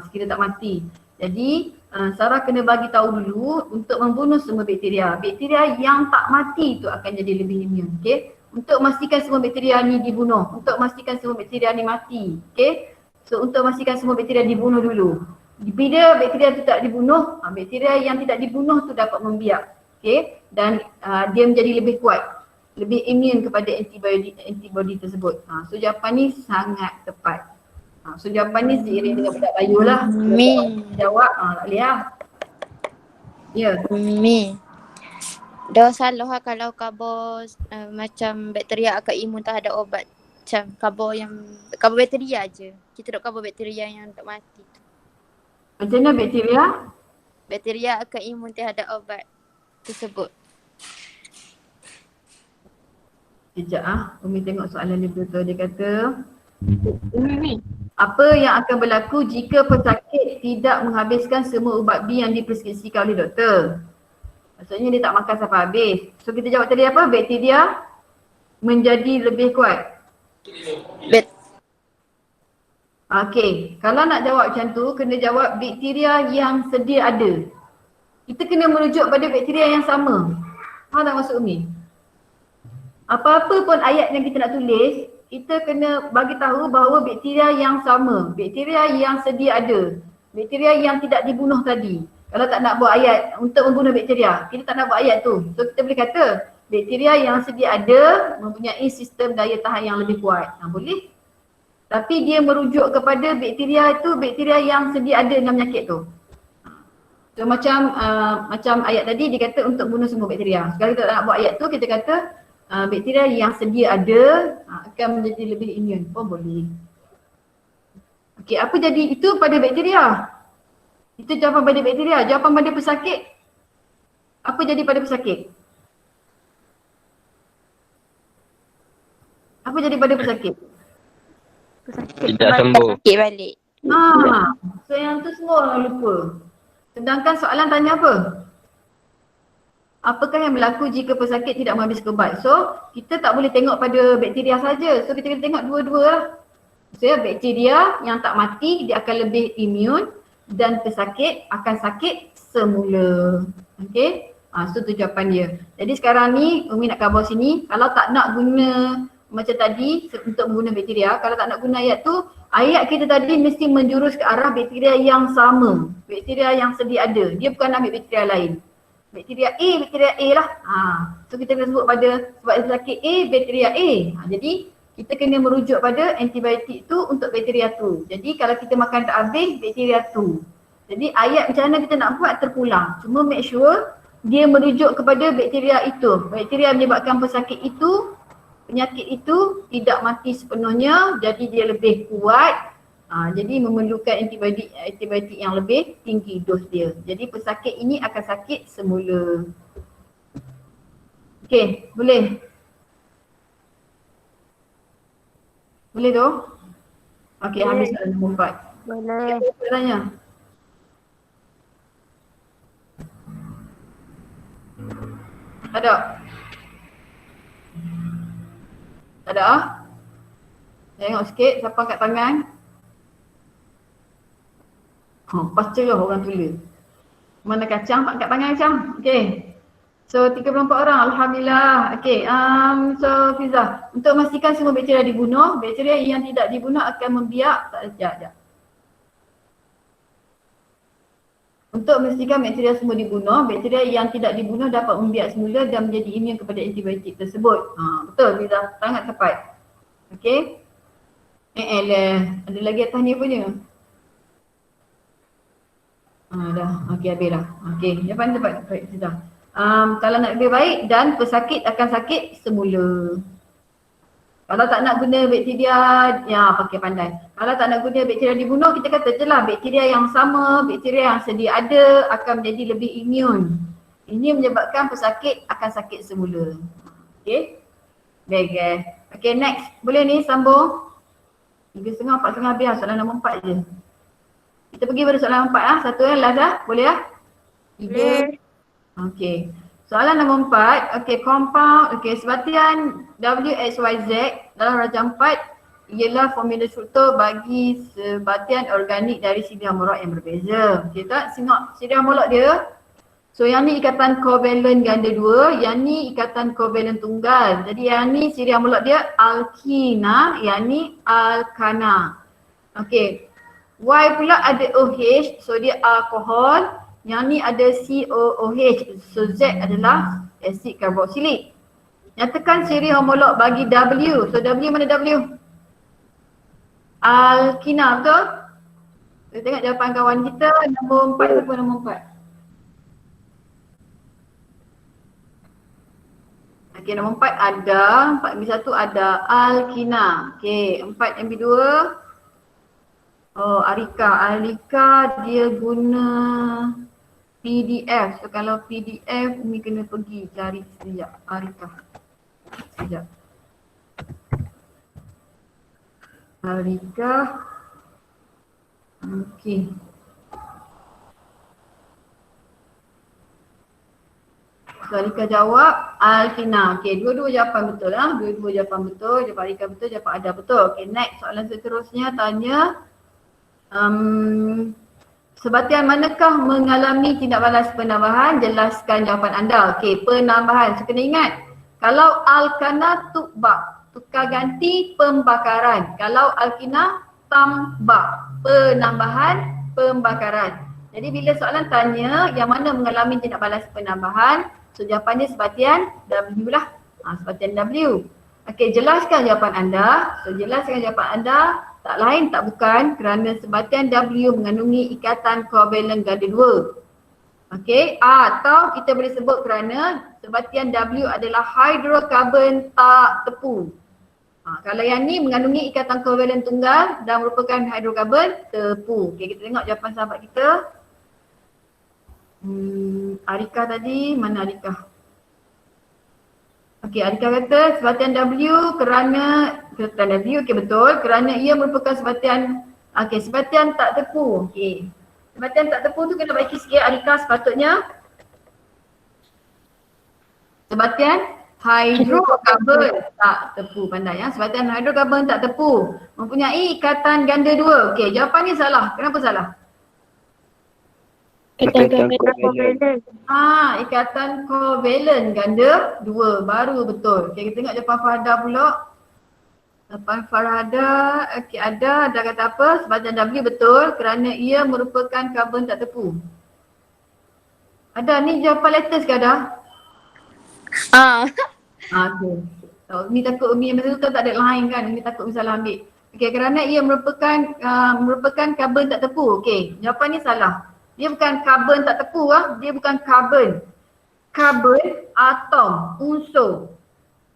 Sekiranya tak mati. Jadi, Sarah kena bagi tahu dulu untuk membunuh semua bakteria. Bakteria yang tak mati tu akan jadi lebih imun. Okey, untuk memastikan semua bakteria ni dibunuh. Untuk memastikan semua bakteria ni mati. Okey, so untuk memastikan semua bakteria dibunuh dulu. Bila bakteria tu tak dibunuh, bakteria yang tidak dibunuh tu dapat membiak. Okay? Dan dia menjadi lebih kuat, lebih imun kepada antibody tersebut. So jawapan ni sangat tepat. So jawapan ni seiring dengan budak Bayu lah. Jawab, tak boleh lah. Ya. Dah salah lah kalau khabar macam bakteria akan imun terhadap obat. Macam khabar bakteria je. Kita dok khabar bakteria yang tak mati tu. Macam mana bakteria? Bakteria akan imun terhadap obat tersebut. Sekejap Umi tengok soalan dia betul. Dia kata apa yang akan berlaku jika pesakit tidak menghabiskan semua ubat B yang dipreskripsikan oleh doktor? Maksudnya dia tak makan sampai habis. So kita jawab tadi apa? Bakteria menjadi lebih kuat. Okey, kalau nak jawab macam tu, kena jawab bakteria yang sedia ada. Kita kena merujuk pada bakteria yang sama. Faham tak maksud Umi? Apa-apa pun ayat yang kita nak tulis, kita kena bagi tahu bahawa bakteria yang sama, bakteria yang sedia ada, bakteria yang tidak dibunuh tadi. Kalau tak nak buat ayat untuk membunuh bakteria, kita tak nak buat ayat tu. So kita boleh kata, bakteria yang sedia ada mempunyai sistem daya tahan yang lebih kuat. Boleh? Tapi dia merujuk kepada bakteria itu, bakteria yang sedia ada dengan penyakit tu. So macam ayat tadi dia kata untuk bunuh semua bakteria. Sekarang kita tak nak buat ayat tu, kita kata bakteria yang sedia ada akan menjadi lebih imun pun boleh. Okey, apa jadi itu pada bakteria? Itu jawapan pada bakteria. Jawapan pada pesakit, apa jadi pada pesakit? Apa jadi pada pesakit? Tidak sembuh. Sakit balik. So yang tu semua orang lupa. Sedangkan soalan tanya apa? Apakah yang berlaku jika pesakit tidak menghabiskan ubat? So kita tak boleh tengok pada bakteria saja. So kita kena tengok dua-dua lah. So bakteria yang tak mati dia akan lebih imun dan pesakit akan sakit semula. Okey? So tu jawapan dia. Jadi sekarang ni Umi nak khabar sini, kalau tak nak guna macam tadi untuk menggunakan bakteria, kalau tak nak guna ayat tu, ayat kita tadi mesti menjurus ke arah bakteria yang sama, bakteria yang sedia ada. Dia bukan ambil bakteria lain. Bakteria A lah. So kita kena sebut pada sebab dia sakit A, bakteria A. Jadi kita kena merujuk pada antibiotik tu untuk bakteria tu. Jadi kalau kita makan tak habis, bakteria tu. Jadi ayat macam mana kita nak buat terpulang. Cuma make sure dia merujuk kepada bakteria itu. Bakteria menyebabkan pesakit itu, penyakit itu tidak mati sepenuhnya, jadi dia lebih kuat. Jadi memerlukan antibiotik yang lebih tinggi dos dia. Jadi pesakit ini akan sakit semula. Okey, boleh? Boleh tu? Okey, habis soalan nombor 4. Boleh. Apa tanya? Ada? Tak ada? Tengok sikit siapa angkat tangan. Pas cerah orang tulis. Mana kacang, angkat tangan kacang. Okey. So 34 orang, alhamdulillah. Okey, so Fiza, untuk memastikan semua bakteria dibunuh, bakteria yang tidak dibunuh akan membiak. Sekejap. Untuk memastikan bakteria semua dibunuh, bakteria yang tidak dibunuh dapat membiak semula dan menjadi imun kepada antibiotik tersebut. Betul Fiza, sangat tepat. Okey. Ada lagi atas ni punya. Dah. Okey, habis dah. Okey, jawapan tepat Fiza. Kalau nak lebih baik dan pesakit akan sakit semula. Kalau tak nak guna bakteria, ya pakai pandai. Kalau tak nak guna bakteria dibunuh, kita kata je lah bakteria yang sama, bakteria yang sedia ada akan menjadi lebih imun. Ini menyebabkan pesakit akan sakit semula. Okey. Baik guys. Okey, next. Boleh ni sambung. 3.30, 4.30 habis lah. Soalan nombor 4 je. Kita pergi pada soalan 4 lah. Satu last lah. Boleh lah? Boleh. Okey. Soalan nombor 4. Okey, compound. Okey, sebatian WXYZ dalam rajam 4 ialah formula struktur bagi sebatian organik dari siri homolog yang berbeza. Okey tak? Tengok siri homolog dia. So yang ni ikatan kovalent ganda 2, yang ni ikatan kovalent tunggal. Jadi yang ni siri homolog dia alkina, yang ni alkana. Okey. Y pula ada OH, so dia alkohol. Yang ni ada COOH, so Z adalah asid karboksilik. Nyatakan siri homolog bagi W. So W mana W? Alkina, betul? Kita tengok jawapan kawan kita nombor 4 ataupun nombor 4. Okey, nombor 4 ada, 4 1 ada alkina. Okey, 4 MB2. Oh, Arika dia guna PDF. So kalau PDF Umi kena pergi cari sekejap. Arika. Sekejap. Arika. Okey. So Arika jawab alkina. Okey, dua-dua jawapan betul lah. Dua-dua jawapan betul. Jawapan Arika betul, jawapan Ada betul. Okey, next soalan seterusnya tanya sebatian manakah mengalami tindak balas penambahan? Jelaskan jawapan anda. Okey, penambahan. So kena ingat, kalau alkana tukbak, tukar ganti pembakaran. Kalau alkina tambak, penambahan, pembakaran. Jadi bila soalan tanya yang mana mengalami tindak balas penambahan, so jawapan dia sebatian W lah. Sebatian W. Okey, jelaskan jawapan anda. So jelaskan jawapan anda. Tak lain tak bukan kerana sebatian W mengandungi ikatan kovalent ganda 2. Okey, atau kita boleh sebut kerana sebatian W adalah hidrokarbon tak tepu. Kalau yang ni mengandungi ikatan kovalent tunggal dan merupakan hidrokarbon tepu. Okey, kita tengok jawapan sahabat kita. Arika tadi, mana Arika? Okey, Arika kata sebatian W kerana W, okey betul, kerana ia merupakan sebatian, okey sebatian tak tepu. Okey. Sebatian tak tepu tu kena baiki sikit Arika, sepatutnya sebatian hidrokarbon tak tepu, pandai ya. Sebatian hidrokarbon tak tepu mempunyai ikatan ganda 2. Okey, jawapan ni salah. Kenapa salah? Ikatan kovalent. Ikatan kovalent ganda 2 baru betul. Okey, kita tengok jawapan Farhada pula. Jawapan Farhada, okey ada kata apa? Sebatian W betul kerana ia merupakan karbon tak tepu. Ada ni jawapan latest ke ada? Okey. So, Umi takut Umi masa tu tak ada line kan. Umi takut Umi salah ambil. Okey, kerana ia merupakan karbon tak tepu. Okey, jawapan ni salah. Dia bukan karbon tak tepu dia bukan karbon. Karbon atom, unsur.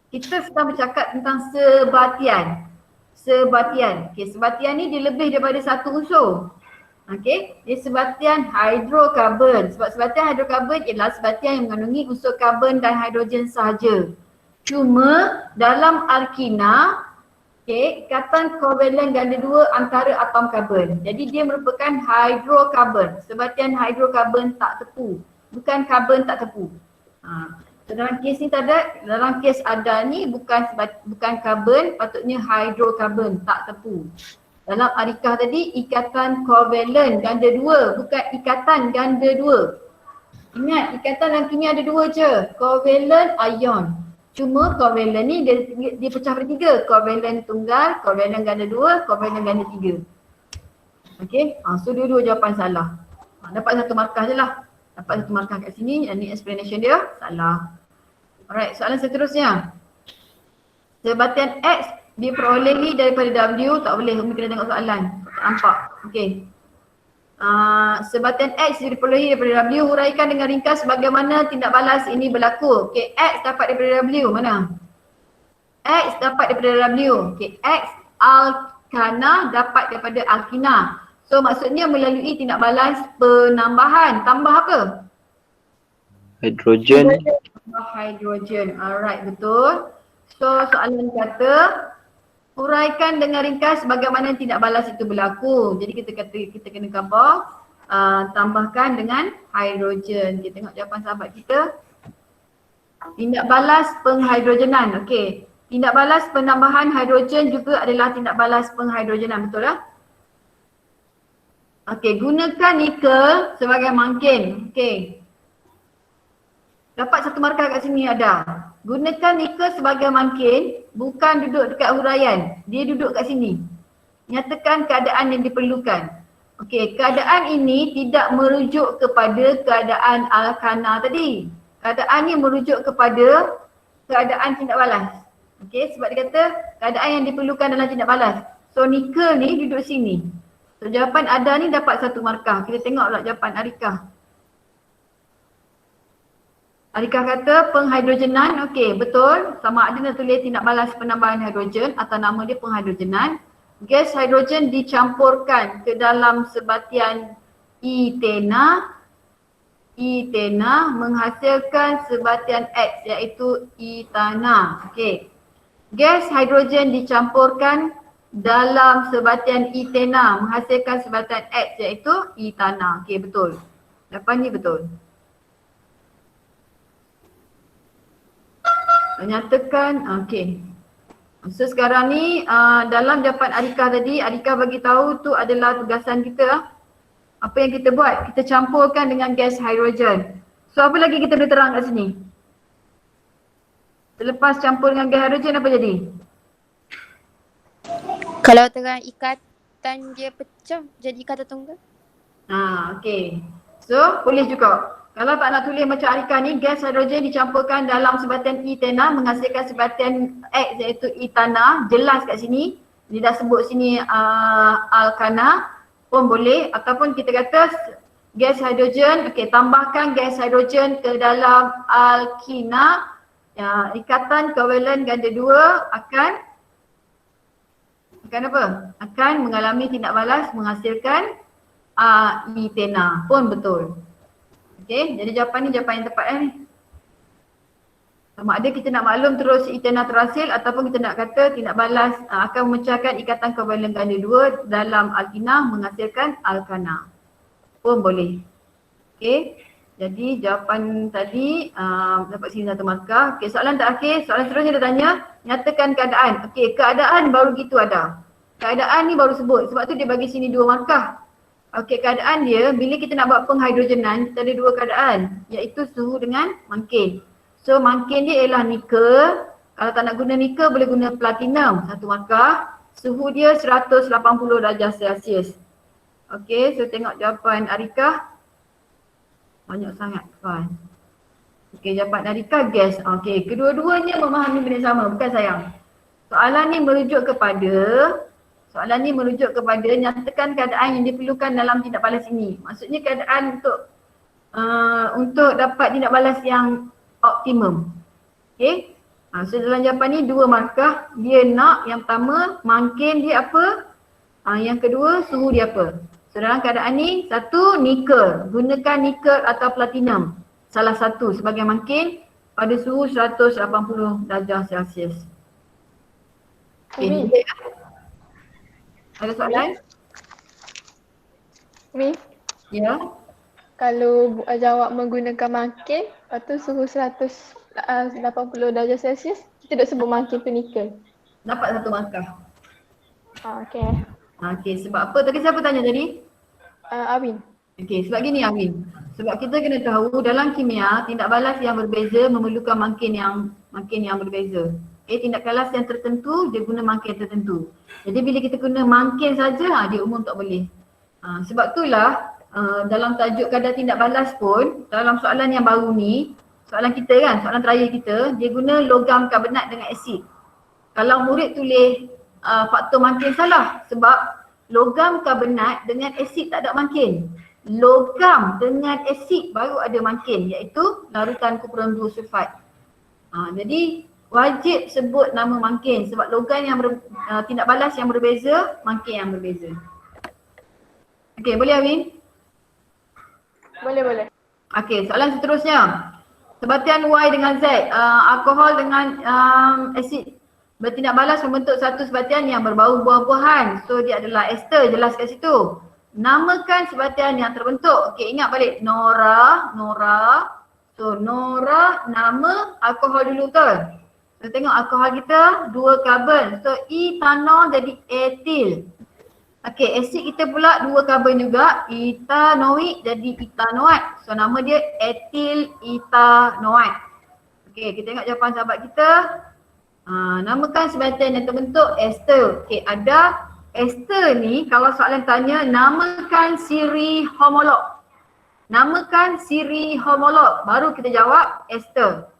Kita sedang bercakap tentang sebatian. Sebatian. Okey, sebatian ni dia lebih daripada satu unsur. Okey, dia sebatian hidrokarbon. Sebab sebatian hidrokarbon ialah sebatian yang mengandungi unsur karbon dan hidrogen sahaja. Cuma dalam alkina, okey, ikatan kovalent ganda 2 antara atom karbon. Jadi dia merupakan hidrokarbon. Sebatian hidrokarbon tak tepu. Bukan karbon tak tepu. So dalam kes ni tak ada, dalam kes ada ni bukan karbon, patutnya hydrokarbon, tak tepu. Dalam arikah tadi ikatan kovalent ganda 2, bukan ikatan ganda 2. Ingat ikatan dalam kimia ada 2 je, kovalent ion. Cuma kovalent ni dia pecah pada 3, kovalent tunggal, kovalent ganda 2, kovalent ganda 3. Okey, so dua-dua jawapan salah. Dapat 1 markah je lah. Dapat 1 markah kat sini, yang ni explanation dia salah. Alright, soalan seterusnya. Sebatian X diperolehi daripada W, tak boleh, Umi kena tengok soalan. Tak nampak. Okey. Sebatian X diperolehi daripada W, huraikan dengan ringkas bagaimana tindak balas ini berlaku. Okey, X dapat daripada W, mana? X dapat daripada W. Okey, X alkana dapat daripada alkina. So maksudnya melalui tindak balas penambahan. Tambah apa? Hidrogen. Hidrogen. Alright, betul. So soalan kata huraikan dengan ringkas bagaimana tindak balas itu berlaku. Jadi kita kena gambar tambahkan dengan hidrogen. Kita tengok jawapan sahabat kita. Tindak balas penghidrogenan. Okey. Tindak balas penambahan hidrogen juga adalah tindak balas penghidrogenan, betul tak? Okey, gunakan nikel sebagai mangkin. Okey. Dapat 1 markah kat sini ada. Gunakan nikel sebagai mangkin, bukan duduk dekat huraian. Dia duduk kat sini. Nyatakan keadaan yang diperlukan. Okey, keadaan ini tidak merujuk kepada keadaan alkana tadi. Keadaan ni merujuk kepada keadaan tindak balas. Okey, sebab dia kata keadaan yang diperlukan dalam tindak balas. So nikel ni duduk sini. So jawapan ada ni dapat 1 markah. Kita tengok pula jawapan Arikah. Arikah kata penghidrogenan, okey betul. Sama ada nak tulis tindak balas penambahan hidrogen atau nama dia penghidrogenan. Gas hidrogen dicampurkan ke dalam sebatian etena. Etena menghasilkan sebatian X iaitu etana. Okey. Gas hidrogen dicampurkan dalam sebatian etena menghasilkan sebatian X iaitu etana. Okey, betul. Jawapan ni betul. Menyatakan, okey. So sekarang ni dalam jawapan Arikah tadi, Arikah bagi tahu tu adalah tugasan kita. Apa yang kita buat? Kita campurkan dengan gas hidrogen. So apa lagi kita boleh terang kat sini? Selepas campur dengan gas hidrogen apa jadi? Kalau terang ikatan dia pecah jadi ikatan tunggal. Okey. So boleh juga. Kalau tak nak tulis macam Arikah ni, gas hidrogen dicampurkan dalam sebatian etena menghasilkan sebatian X iaitu etana. Jelas kat sini. Dia dah sebut sini alkana pun boleh. Ataupun kita kata gas hidrogen, okey, tambahkan gas hidrogen ke dalam alkina. Ikatan kovalent ganda 2 akan apa? Akan mengalami tindak balas menghasilkan etena pun betul. Okey, jadi jawapan ni jawapan yang tepat ni. Sama ada kita nak maklum terus etena terhasil ataupun kita nak kata tindak balas akan memecahkan ikatan kovalent ganda 2 dalam alkina menghasilkan alkana pun boleh. Okey, jadi jawapan tadi dapat sini 1 markah. Okey, soalan terakhir, soalan seterusnya dia tanya nyatakan keadaan. Okey, keadaan baru gitu ada. Keadaan ni baru sebut, sebab tu dia bagi sini 2 markah. Okey, keadaan dia bila kita nak buat penghidrogenan kita ada 2 keadaan, iaitu suhu dengan mangkin. So mangkin dia ialah nikel. Kalau tak nak guna nikel boleh guna platinum, 1 markah. Suhu dia 180 darjah Celsius. Okey, so tengok jawapan Arikah. Banyak sangat kan. Okey, jawapan Arikah gas. Okey, kedua-duanya memahami benda sama, bukan sayang. Soalan ni merujuk kepada nyatakan keadaan yang diperlukan dalam tindak balas ini. Maksudnya keadaan untuk dapat tindak balas yang optimum. Okey. So dalam jawapan ni 2 markah. Dia nak yang pertama mangkin dia apa? Yang kedua suhu dia apa? So dalam keadaan ni 1 nikel. Gunakan nikel atau platinum. Salah satu sebagai mangkin pada suhu 180 darjah Celsius. Okay. Ada soalan? Mi, Ya. kalau jawab menggunakan mangkin, lepas tu suhu 180 80 darjah Celsius, kita dah sebut mangkin tu nikel. Dapat 1 markah. Okay. Okey, sebab apa? Tadi siapa tanya tadi? Awin. Okey, sebab gini Awin. Sebab kita kena tahu dalam kimia, tindak balas yang berbeza memerlukan mangkin yang berbeza. Tindak balas yang tertentu, dia guna mangkin tertentu. Jadi bila kita guna mangkin saja, dia umum tak boleh. Sebab itulah dalam tajuk kadar tindak balas pun, dalam soalan yang baru ni, soalan kita kan, soalan terakhir kita, dia guna logam karbonat dengan asid. Kalau murid tulis faktor mangkin salah sebab logam karbonat dengan asid tak ada mangkin. Logam dengan asid baru ada mangkin, iaitu larutan kumpulan 2 sulfat. Jadi wajib sebut nama mangkin sebab logam yang tindak balas yang berbeza, mangkin yang berbeza. Okey, boleh Awin? Boleh. Okey, soalan seterusnya. Sebatian Y dengan Z, alkohol dengan asid bertindak balas membentuk satu sebatian yang berbau buah-buahan. So dia adalah ester, jelas kat situ. Namakan sebatian yang terbentuk. Okey, ingat balik Nora. So Nora nama alkohol dulu betul. So tengok alkohol kita 2 karbon. So etanol jadi etil. Okey, asid kita pula 2 karbon juga. Etanoik jadi etanoat. So nama dia etil etanoat. Okey, kita tengok jawapan sahabat kita. Namakan sebatian yang terbentuk ester. Okey, ada ester ni kalau soalan tanya namakan siri homolog. Namakan siri homolog. Baru kita jawab ester.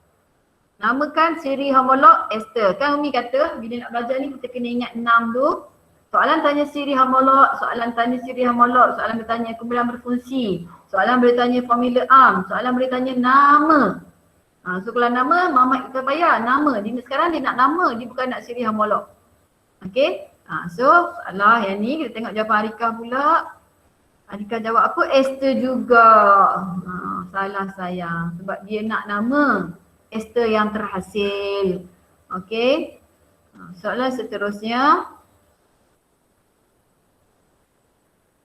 Namakan siri homolog ester. Kan Umi kata bila nak belajar ni kita kena ingat 6 dulu. Soalan tanya siri homolog, soalan tanya siri homolog, soalan bertanya kumpulan berfungsi, soalan bertanya formula ARM, soalan bertanya nama. So kalau nama, Mamat kita bayar nama. Sekarang dia nak nama, dia bukan nak siri homolog. Okay. So salah yang ni, kita tengok jawapan Arika pula. Arika jawab apa? Ester juga. Salah sayang. Sebab dia nak nama ester yang terhasil. Okay. Soalan seterusnya.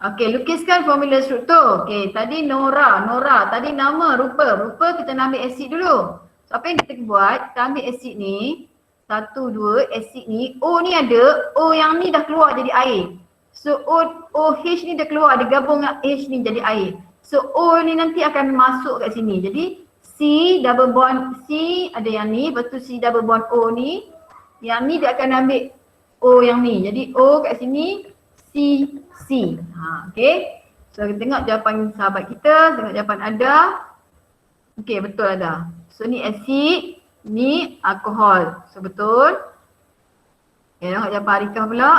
Okey, lukiskan formula struktur. Okey, tadi Nora. Tadi nama, rupa kita nak ambil asid dulu. So apa yang kita buat, kita ambil asid ni. 1, 2, asid ni. O ni ada, O yang ni dah keluar jadi air. So OH ni dah keluar, dia gabung dengan H ni jadi air. So O ni nanti akan masuk kat sini. Jadi C double bond C ada yang ni, lepas tu C double bond O ni. Yang ni dia akan ambil O yang ni. Jadi O kat sini, C. Okay. So kita tengok jawapan sahabat kita, tengok jawapan ada. Okay, betul ada. So ni asid, ni alkohol. So betul. Okay, tengok jawapan Arika pula.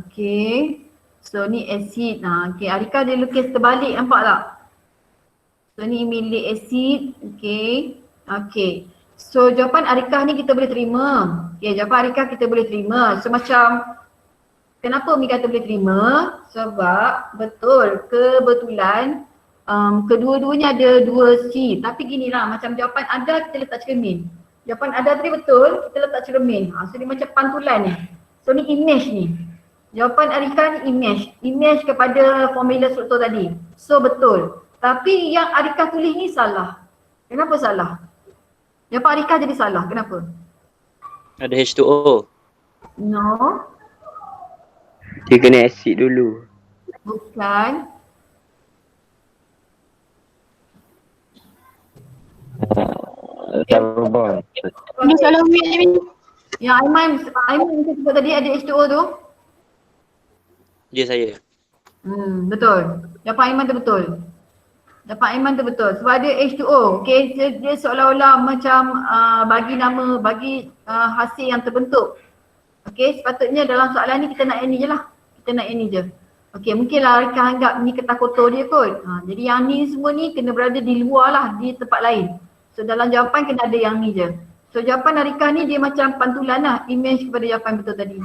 Okay. So ni asid. Okay, Arika dia lukis terbalik, nampak tak? So ni milik asid. Okay. So jawapan Arika ni kita boleh terima. Okay, jawapan Arika kita boleh terima. So macam kenapa Umi kata boleh terima? Sebab kebetulan kedua-duanya ada 2 C. Tapi ginilah, macam jawapan ada kita letak cermin. Jawapan ada tadi betul, kita letak cermin. So dia macam pantulan ni. So ni image ni. Jawapan Arika ni image kepada formula struktur tadi. So betul. Tapi yang Arika tulis ni salah. Kenapa salah? Jawapan Arika jadi salah. Kenapa? Ada H2O. No. Dia kena asid dulu. Bukan. Karbon. Ini soalan Umi ni. Yang Aiman sebut tadi ada H2O tu. Dia saya. Betul. Jawapan Aiman tu betul. Jawapan Aiman tu betul. Sebab ada H2O. Okay, dia seolah-olah macam bagi hasil yang terbentuk. Okay, sepatutnya dalam soalan ni kita nak yang ni je lah. Kita nak yang ni je. Okay, mungkinlah Arika anggap ni kertas kotor dia kot. Jadi yang ni semua ni kena berada di luar lah, di tempat lain. So dalam jawapan kena ada yang ni je. So jawapan Arika ni dia macam pantulan lah, image kepada jawapan betul tadi.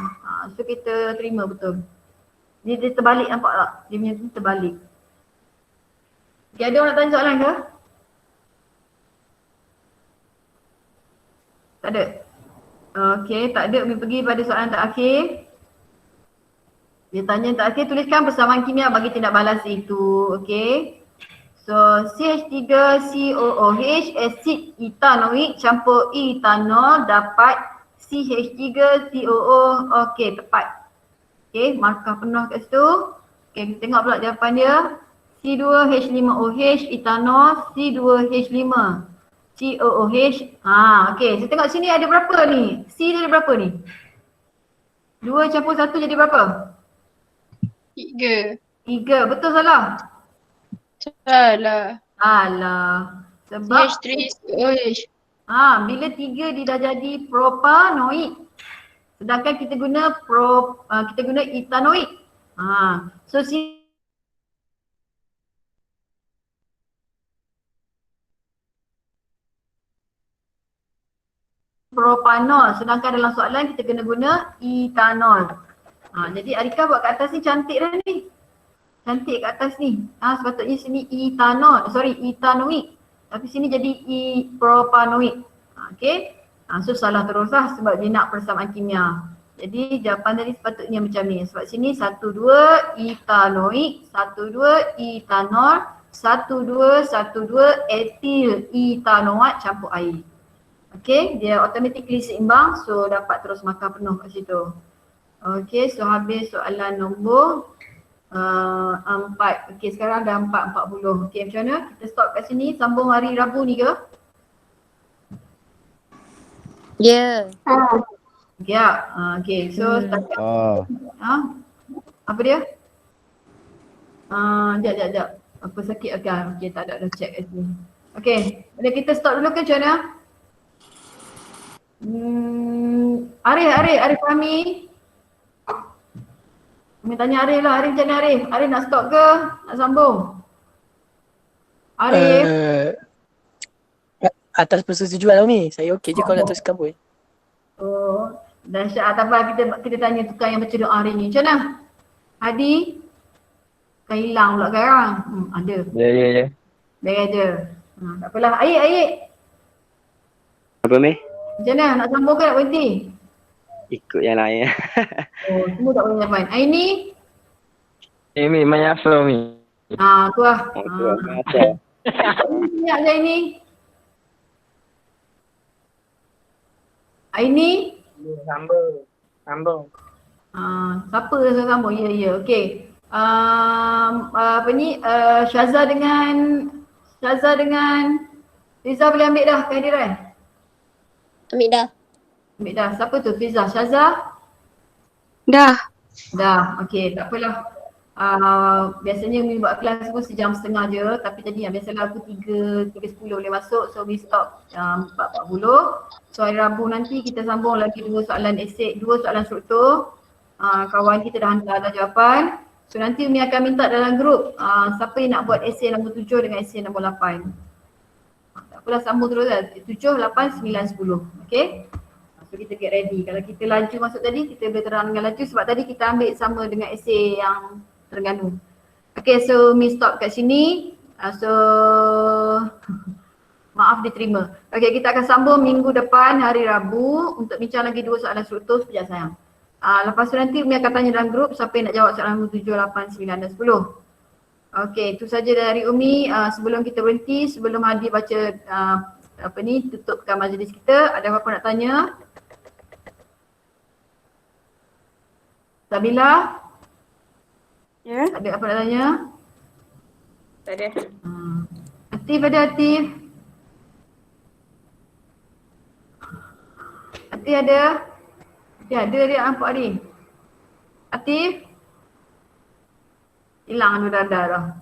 So kita terima betul. Dia terbalik, nampak tak? Dia punya tu terbalik. Okay, ada orang nak tanya soalan ke? Tak ada? Okay, tak ada. Kami pergi pada soalan terakhir. Dia tanya terakhir, tuliskan persamaan kimia bagi tindak balas itu. Okay. So CH3COOH asid etanoik campur etanol dapat CH3COO. Okey, tepat. Okey, markah penuh kat situ. Okey, kita tengok pula jawapan dia. C2H5OH etanol, C2H5 COOH. Okey, saya tengok sini ada berapa ni? C dia ada berapa ni? 2 campur 1 jadi berapa? 3. 3, betul salah? Salah. Alah. Sebab CH3COH. bila 3 dia dah jadi propanoik. Sedangkan kita guna etanoik. So propanol, sedangkan dalam soalan kita kena guna etanol. Jadi Arika buat kat atas ni cantik dah ni. Cantik kat atas ni. Sepatutnya sini etanoik. Tapi sini jadi propanoik. Okey. So salah terus lah sebab dia nak persamaan kimia. Jadi jawapan tadi sepatutnya macam ni. Sebab sini 1, 2 etanoik, 1, 2 etanol, 1, 2 etil etanoat campur air. Okey, dia automatically seimbang, so dapat terus markah penuh kat situ. Okey, so habis soalan nombor 4. Okey, sekarang dah 4.40. Okey, macam mana? Kita stop kat sini, sambung hari Rabu ni ke? Ya. Ya, okey. So start. Apa dia? Sekejap. Apa sakit? Okey, tak ada, dah check kat sini. Okey, boleh kita stop dulu ke macam mana? Arif Fahmi. Kami tanya Arif lah, Arif macam mana Arif? Arif nak stop ke? Nak sambung? Arif? Atas persetujuan lah Umi. Saya okey je kalau nak teruskan pun. Oh, dahsyat. Tak apa, kita tanya tukang yang baca doa hari ni. Macam mana? Hadi? Kan hilang pula sekarang. Ada. Ya. Baik ada. Tak apalah. Ayik. Apa Mi? Macam mana? Nak sambung ke nak berhenti? Ikut yang lain. Oh, semua tak boleh jawapan. Aini? Mi, maaf Mi. Tu lah. Macam. Banyak je Aini. Aini? Sambung. Siapa yang sambung? Ya. Okey. Apa ni? Syaza dengan Fiza boleh ambil dah kehadiran? Ambil dah. Siapa tu? Fiza? Syaza? Dah. Okey, tak apalah. Biasanya Umi buat kelas pun sejam setengah je, tapi tadi biasalah aku 3.10 boleh masuk, so we stop 4.40. So hari Rabu nanti kita sambung lagi 2 soalan esei, 2 soalan struktur. Kawan kita dah hantar dah jawapan. So nanti Umi akan minta dalam grup siapa yang nak buat esei nombor 7 dengan esei nombor 8. Tak apalah, sambung terus lah. 7, 8, 9, 10. Okay? So kita get ready. Kalau kita laju masuk tadi, kita boleh terang dengan laju sebab tadi kita ambil sama dengan esei yang Terengganu. Okay, so Umi stop kat sini. Maaf diterima. Okay, kita akan sambung minggu depan hari Rabu untuk bincang lagi 2 soalan struktur. Sekejap sayang. Lepas tu nanti Umi akan tanya dalam grup siapa yang nak jawab soalan nombor 7, 8, 9 dan 10. Okay, itu saja dari Umi. Sebelum kita berhenti, sebelum Hadi baca tutupkan majlis kita, ada apa-apa nak tanya? Sabila? Ya? Ada apa nak tanya? Tak ada. Atif ada Atif? Atif ada? Dia nampak ni. Atif? Hilang dulu dah.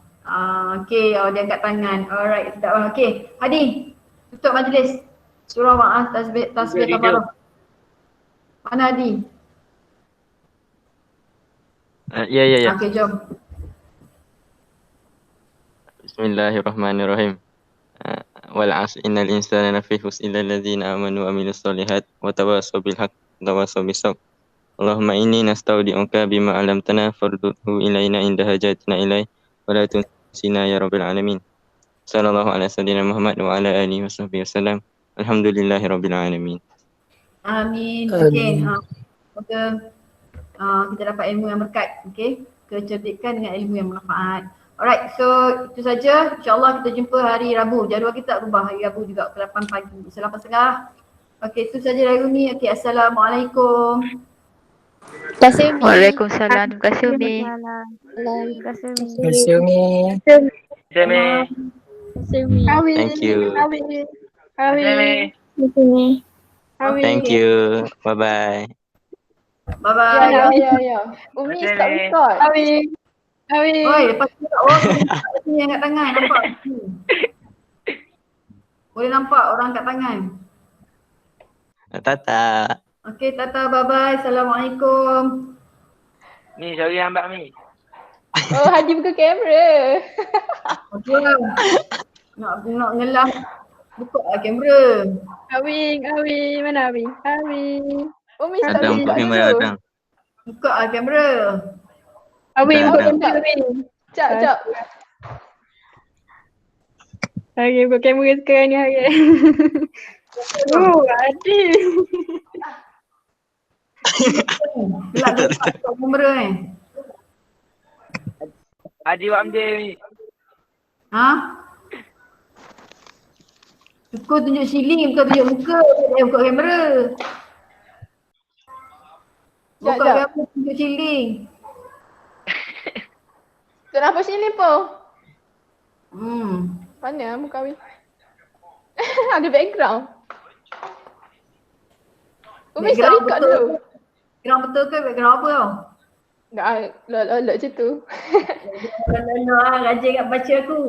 Okay, dia angkat tangan. Alright, sedap lah. Okay, Hadi, tutup majlis. Surah maaf, tasbih tabaruk. Mana Hadi? Ya. Okay, jom. Bismillahirrahmanirrahim. Wal 'asr innal insana lafi khusr illa alladzina amanu wa amilus solihat wa tawassaw bil haqq wa tawassaw bis sabr. Allahumma inni nastaudi'uka bima 'allamtana fardudhu ilaina inda hajatina ilaih wa la tunsina ya rabbil alamin. Sallallahu ala sayyidina Muhammad wa ala alihi wa sahbihi wasallam. Alhamdulillahi rabbil alamin. Amin. Okay. Semoga kita dapat ilmu yang berkat, okay? Kecerdikan dengan ilmu yang bermanfaat. Alright, so itu saja. InsyaAllah kita jumpa hari Rabu. Jadual kita berubah hari Rabu juga ke 8 pagi. So 8.30. Okay, itu saja dari Umi. Okay, Assalamualaikum. Terima kasih Umi. Waalaikumsalam. Terima kasih Umi. Terima kasih Umi. Terima kasih Umi. Jami. Thank you. Awi. Thank you. Bye bye. Bye-bye. Ya. Umi stop record. Awi. Oi, lepas tu sini angkat tangan. Nampak? Boleh nampak orang angkat tangan. Tata. Okay, Tata, bye-bye. Assalamualaikum. Mi, sorry lambat Mi. Oh, Hadi buka kamera. Okay lah. Nak ngelam. Buka lah kamera. Awi. Mana Awi? Umi stop Adang, record pakai dulu. mana Adang? Buka lah kamera. Awi, Dah, buka dah. kamera Awi. Cak. Okay, buka kamera sekarang ni hari. Oh, Adi. Gelap buka kamera ni. Adi buat benda Mi. Ha? Suka tunjuk siling bukan tunjuk muka. Dia buka kamera. Buka Jap. kamera tunjuk siling. Kenapa sini po? Hmm. Mana muka Awi? Ada background. Umi stop Background record betul. dulu. Background betul ke background apa tau? Tak, lolok macam tu. Rajin kat baca aku.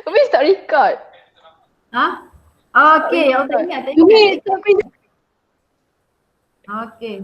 Umi stop record. Ha? Okay, awak tak ingat, tak ingat. Umi stop record. Okay.